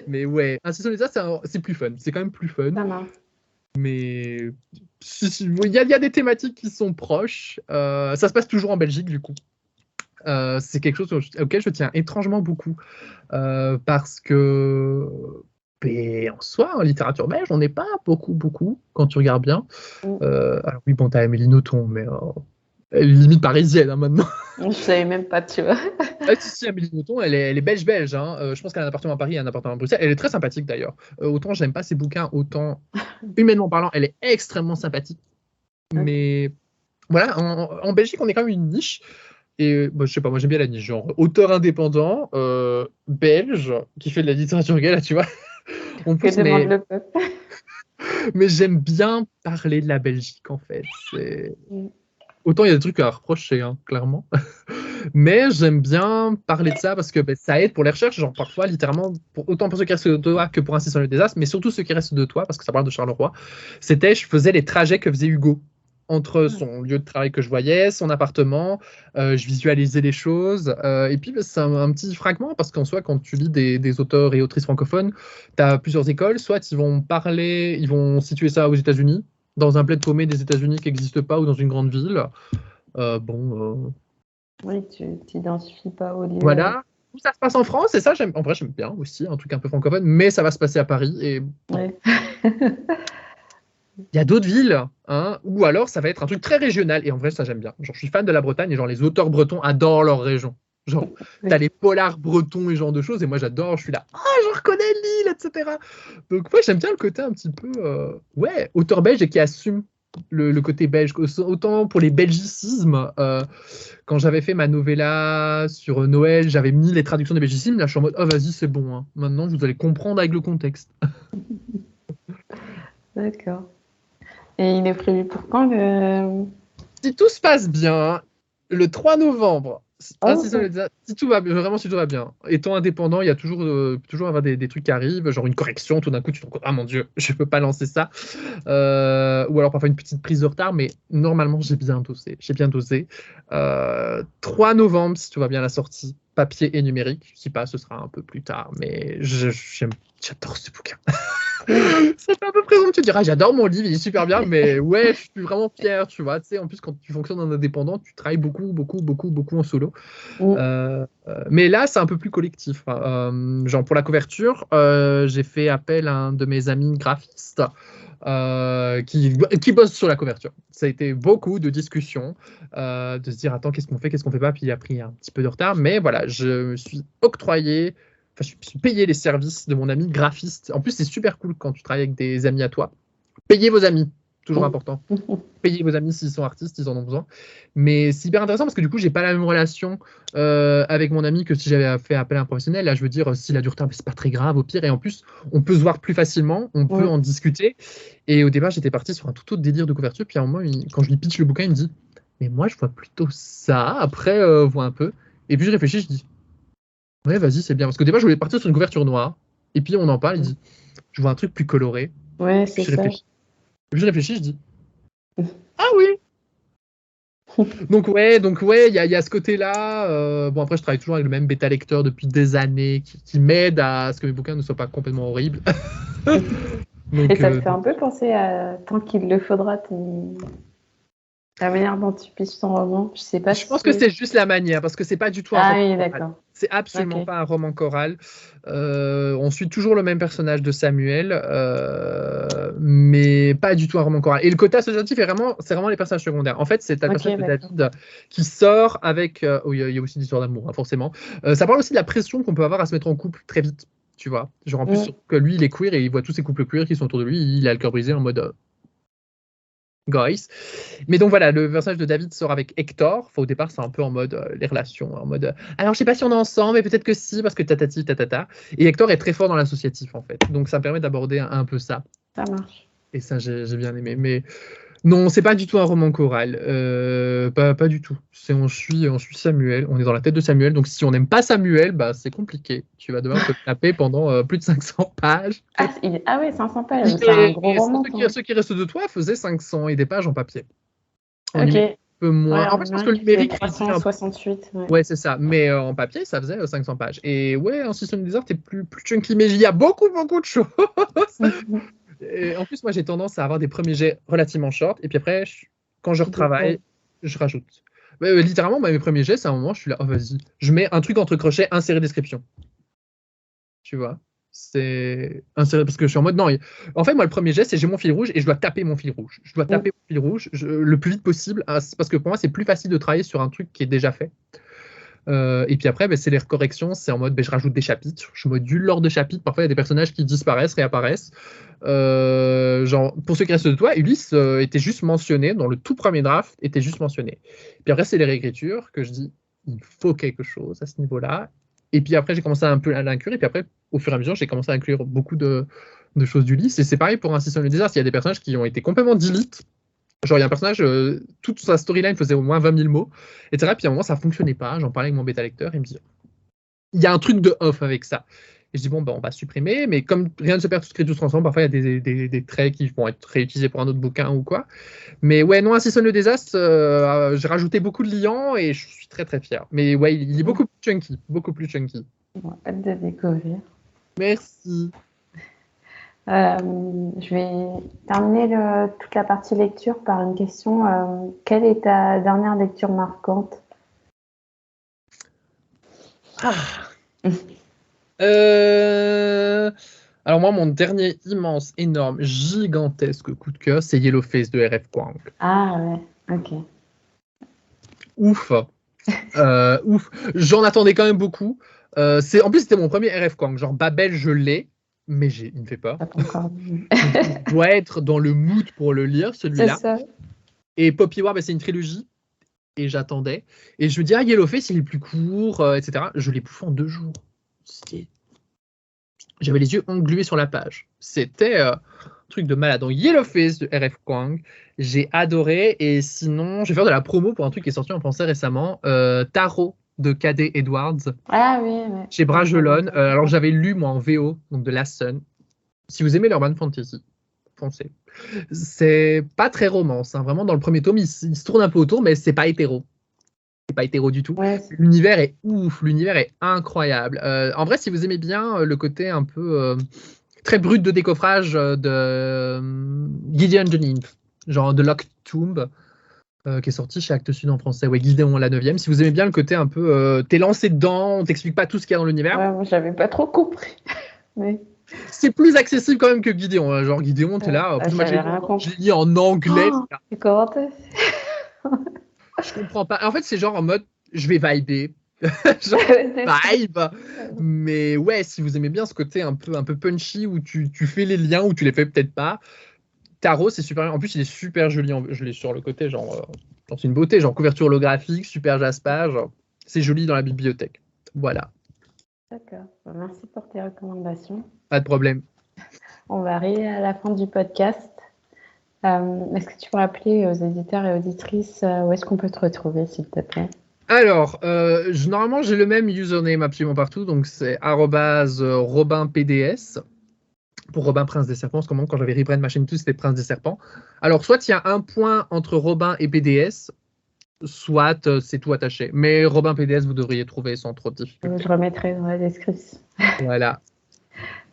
Mais ouais, Ainsi sont les déserts, c'est plus fun. C'est quand même plus fun. Ça marche. Mais il y a des thématiques qui sont proches. Ça se passe toujours en Belgique, du coup. C'est quelque chose auquel je tiens étrangement beaucoup. Parce que, en soi, en littérature belge, on n'est pas beaucoup, quand tu regardes bien. Alors oui, bon, t'as Amélie Nothomb, mais elle est limite parisienne maintenant. Je savais même pas, tu vois. Si, Amélie Nothomb, elle est belge. Hein. Je pense qu'elle a un appartement à Paris et un appartement à Bruxelles. Elle est très sympathique d'ailleurs. Autant j'aime pas ses bouquins, autant humainement parlant, elle est extrêmement sympathique. Mais voilà, en Belgique, on est quand même une niche. Et je sais pas, moi j'aime bien la niche, genre auteur indépendant, belge, qui fait de la littérature gay, là, tu vois. On pousse, mais j'aime bien parler de la Belgique, en fait. Autant il y a des trucs à reprocher, hein, clairement. Mais j'aime bien parler de ça parce que ça aide pour les recherches, genre parfois, littéralement, autant pour ceux qui restent de toi que pour Ainsi sont les désastres, mais surtout ceux qui restent de toi, parce que ça parle de Charleroi. Je faisais les trajets que faisait Hugo entre son lieu de travail que je voyais, son appartement, je visualisais les choses. Et puis, c'est un petit fragment, parce qu'en soi, quand tu lis des auteurs et autrices francophones, tu as plusieurs écoles. Soit ils vont situer ça aux États-Unis, dans un bled paumé des États-Unis qui n'existe pas, ou dans une grande ville. Oui, tu t'identifies pas au lieu. Voilà. Où ça se passe en France, et ça, en vrai, j'aime bien aussi, un truc un peu francophone, mais ça va se passer à Paris. Et il y a d'autres villes, hein, ou alors ça va être un truc très régional, et en vrai, ça, j'aime bien. Genre, je suis fan de la Bretagne, et genre, les auteurs bretons adorent leur région. Genre, t'as les polars bretons et ce genre de choses, et moi, j'adore, je suis là, je reconnais l'île, etc. Donc, moi, j'aime bien le côté un petit peu, auteur belge et qui assume le côté belge, autant pour les belgicismes. Quand j'avais fait ma novella sur Noël, j'avais mis les traductions des belgicismes. Là, je suis en mode, vas-y, c'est bon. Hein. Maintenant, vous allez comprendre avec le contexte. D'accord. Et il est prévu pour quand Si tout se passe bien, le 3 novembre, si tout va bien, vraiment si tout va bien, étant indépendant, il y a toujours avoir des trucs qui arrivent, genre une correction, tout d'un coup tu te rends compte, ah mon Dieu, je peux pas lancer ça. Ou alors parfois une petite prise de retard, mais normalement j'ai bien dosé. 3 novembre, si tout va bien, la sortie papier et numérique. Si pas, ce sera un peu plus tard, mais j'adore ce bouquin. Ça fait un peu présomptueux, tu diras, j'adore mon livre, il est super bien, mais ouais, je suis vraiment fier, tu vois. Tu sais, en plus, quand tu fonctionnes en indépendant, tu travailles beaucoup en solo. Mais là, c'est un peu plus collectif. Genre, pour la couverture, j'ai fait appel à un de mes amis graphistes qui bosse sur la couverture. Ça a été beaucoup de discussions, de se dire, attends, qu'est-ce qu'on fait pas, puis il a pris un petit peu de retard. Mais voilà, je me suis octroyé. Enfin, je suis payé les services de mon ami graphiste. En plus, c'est super cool quand tu travailles avec des amis à toi. Payez vos amis, toujours important. Payez vos amis s'ils sont artistes, ils en ont besoin. Mais c'est hyper intéressant parce que du coup, j'ai pas la même relation avec mon ami que si j'avais fait appel à un professionnel. Là, je veux dire, s'il a du retard, c'est pas très grave au pire. Et en plus, on peut se voir plus facilement, on peut en discuter. Et au départ, j'étais parti sur un tout autre délire de couverture. Puis à un moment, quand je lui pitch le bouquin, il me dit, mais moi, je vois plutôt ça. Après, vois un peu. Et puis je réfléchis, je dis, ouais, vas-y, c'est bien. Parce qu'au départ, je voulais partir sur une couverture noire. Et puis, on en parle, il dit, je vois un truc plus coloré. Ouais, c'est ça. Je réfléchis, je dis, ah oui. Donc ouais, il y a ce côté-là. Bon, après, je travaille toujours avec le même bêta lecteur depuis des années qui m'aide à ce que mes bouquins ne soient pas complètement horribles. Donc, et ça te fait un peu penser à Tant qu'il le faudra, la manière dont tu pitches ton roman. Je sais pas. Je pense que c'est juste la manière, parce que c'est pas du tout un roman choral. D'accord. C'est absolument pas un roman choral. On suit toujours le même personnage de Samuel, mais pas du tout un roman choral. Et le côté associatif c'est vraiment les personnages secondaires. En fait, c'est un personnage de David qui sort avec. Il y a aussi l'histoire d'amour, forcément. Ça parle aussi de la pression qu'on peut avoir à se mettre en couple très vite, tu vois. Genre en plus que lui, il est queer et il voit tous ces couples queer qui sont autour de lui, il a le cœur brisé en mode. Guys. Mais donc voilà, le personnage de David sort avec Hector. Enfin, au départ, c'est un peu en mode les relations, en mode alors je sais pas si on est ensemble, mais peut-être que si, parce que tatati tatata. Et Hector est très fort dans l'associatif en fait. Donc ça me permet d'aborder un peu ça. Ça marche. Et ça, j'ai bien aimé. Mais non, c'est pas du tout un roman choral. Pas du tout. On suit Samuel. On est dans la tête de Samuel. Donc si on n'aime pas Samuel, bah, c'est compliqué. Tu vas devoir te taper pendant plus de 500 pages. Ah oui, 500 pages. C'est un gros roman. Ceux qui restent de toi faisaient 500 et des pages en papier. Ok. Un peu moins. En fait, je pense que le numérique. 368. Ouais, c'est ça. Mais en papier, ça faisait 500 pages. Et ouais, en System Desert, t'es plus chunky. Mais il y a beaucoup de choses. Et en plus, moi, j'ai tendance à avoir des premiers jets relativement short. Et puis après, quand je retravaille, je rajoute. Littéralement, mes premiers jets, c'est un moment, je suis là, oh vas-y. Je mets un truc entre crochets, insérer description. Tu vois, c'est insérer parce que je suis en mode non. En fait, moi, le premier geste, c'est j'ai mon fil rouge et je dois taper mon fil rouge. Je dois taper mon fil rouge le plus vite possible parce que pour moi, c'est plus facile de travailler sur un truc qui est déjà fait. Et puis après, c'est les corrections. C'est en mode je rajoute des chapitres, je module l'ordre de chapitres. Parfois, il y a des personnages qui disparaissent, réapparaissent. Genre, pour ceux qui restent de toi, Ulysse était juste mentionné dans le tout premier draft, était juste mentionné. Puis après, c'est les réécritures que je dis il faut quelque chose à ce niveau-là. Et puis après, j'ai commencé un peu à l'inclure. Et puis après, au fur et à mesure, j'ai commencé à inclure beaucoup de choses d'Ulysse. Et c'est pareil pour un System of Desert. Il y a des personnages qui ont été complètement delete. Genre, il y a un personnage, toute sa storyline faisait au moins 20 000 mots, etc. Puis à un moment, ça ne fonctionnait pas. J'en parlais avec mon bêta lecteur. Il me dit il y a un truc de off avec ça. Et je dis bon, on va supprimer. Mais comme rien ne se perd, tout se crée, tout se transforme, parfois il y a des traits qui vont être réutilisés pour un autre bouquin ou quoi. Mais ouais, non, un System of Désastre, j'ai rajouté beaucoup de liants et je suis très très fier. Mais ouais, il est beaucoup plus chunky. Beaucoup plus chunky. Hâte de découvrir. Merci. Je vais terminer toute la partie lecture par une question. Quelle est ta dernière lecture marquante? Alors moi, mon dernier immense, énorme, gigantesque coup de cœur, c'est Yellowface de R.F. Kuang. Ah ouais, ok. Ouf. Ouf. J'en attendais quand même beaucoup. En plus, c'était mon premier R.F. Kuang. Genre Babel, je l'ai. Mais il me fait peur. Je dois être dans le mood pour le lire, celui-là. C'est ça. Et Poppy War, c'est une trilogie. Et j'attendais. Et je me dis, Yellowface, il est plus court, etc. Je l'ai bouffé en 2 jours. J'avais les yeux englués sur la page. C'était truc de malade. Donc Yellowface de R.F. Kuang, j'ai adoré. Et sinon, je vais faire de la promo pour un truc qui est sorti en français récemment, Tarot de K.D. Edwards. Ah oui, oui. Chez Bragelonne. Alors j'avais lu moi en VO, donc de Last Sun. Si vous aimez l'urban fantasy, foncez. C'est pas très romance, hein. Vraiment dans le premier tome, il se tourne un peu autour, mais c'est pas hétéro. C'est pas hétéro du tout. Ouais. L'univers est ouf, l'univers est incroyable. En vrai, si vous aimez bien le côté un peu très brut de décoffrage de Gideon Jennings, genre de Locked Tomb, qui est sorti chez Actes Sud en français, ouais, Gideon la 9e. Si vous aimez bien le côté un peu, t'es lancé dedans, on t'explique pas tout ce qu'il y a dans l'univers. Ouais, moi j'avais pas trop compris. Mais... C'est plus accessible quand même que Gideon. Hein. Genre Gideon, t'es là, moi j'ai lu en anglais. C'est commenté. Je comprends pas. En fait, c'est genre en mode, je vais vibrer. Genre, vibe. Mais ouais, si vous aimez bien ce côté un peu punchy où tu fais les liens ou tu les fais peut-être pas. Tarot, c'est super. En plus, il est super joli. Je l'ai sur le côté, genre, c'est une beauté, genre couverture holographique, super jaspage. C'est joli dans la bibliothèque. Voilà. D'accord. Merci pour tes recommandations. Pas de problème. On va arriver à la fin du podcast. Est-ce que tu peux rappeler aux éditeurs et auditrices où est-ce qu'on peut te retrouver, s'il te plaît? Alors, normalement, j'ai le même username absolument partout, donc c'est @RobinPDS. Pour Robin Prince des Serpents, parce que quand j'avais rebrand ma chaîne YouTube, c'était Prince des Serpents. Alors, soit il y a un point entre Robin et PDS, soit c'est tout attaché. Mais Robin PDS, vous devriez trouver sans trop de difficultés. Je remettrai dans la description. Voilà.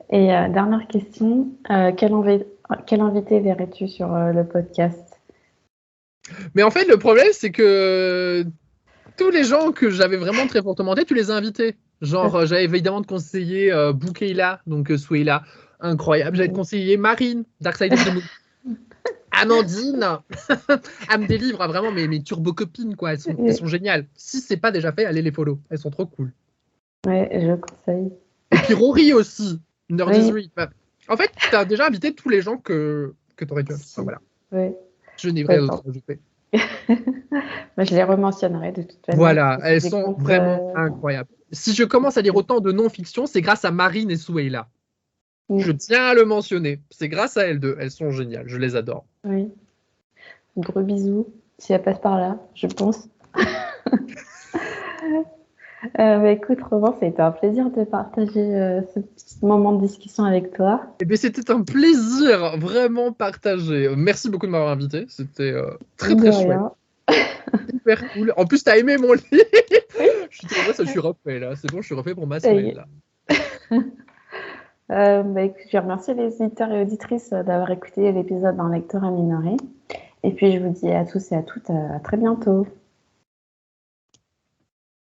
Et dernière question, quel invité verrais-tu sur le podcast? Mais en fait, le problème, c'est que tous les gens que j'avais vraiment très fortement en tête, tu les as invités. Genre, j'avais évidemment te conseillé Boukeila, donc Soueila, incroyable. J'avais te conseillé Marine, Dark Side of the Moon. Amandine, elle me délivre vraiment mes turbo copines, quoi. Elles sont géniales. Si c'est pas déjà fait, allez les follow. Elles sont trop cool. Ouais, je conseille. Et puis Rory aussi, Nerdisery. Oui. En fait, tu as déjà invité tous les gens que tu aurais dû inviter. Enfin, voilà. Oui. Je n'ai rien d'autre à ajouter. Je les rementionnerai de toute façon. Voilà, elles sont vraiment incroyables. Si je commence à lire autant de non-fiction, c'est grâce à Marine et Soueila. Je tiens à le mentionner. C'est grâce à elles deux. Elles sont géniales. Je les adore. Oui. Gros bisous, si elle passe par là, je pense. Écoute, Romain, ça a été un plaisir de partager ce petit moment de discussion avec toi. Eh bien, c'était un plaisir vraiment partagé. Merci beaucoup de m'avoir invité. C'était très, très chouette. Super cool. En plus, tu as aimé mon livre. Je suis refait là. C'est bon, je suis refait pour ma semaine là. Je remercie les éditeurs et auditrices d'avoir écouté l'épisode d'un lecteur à minoré. Et puis, je vous dis à tous et à toutes à très bientôt.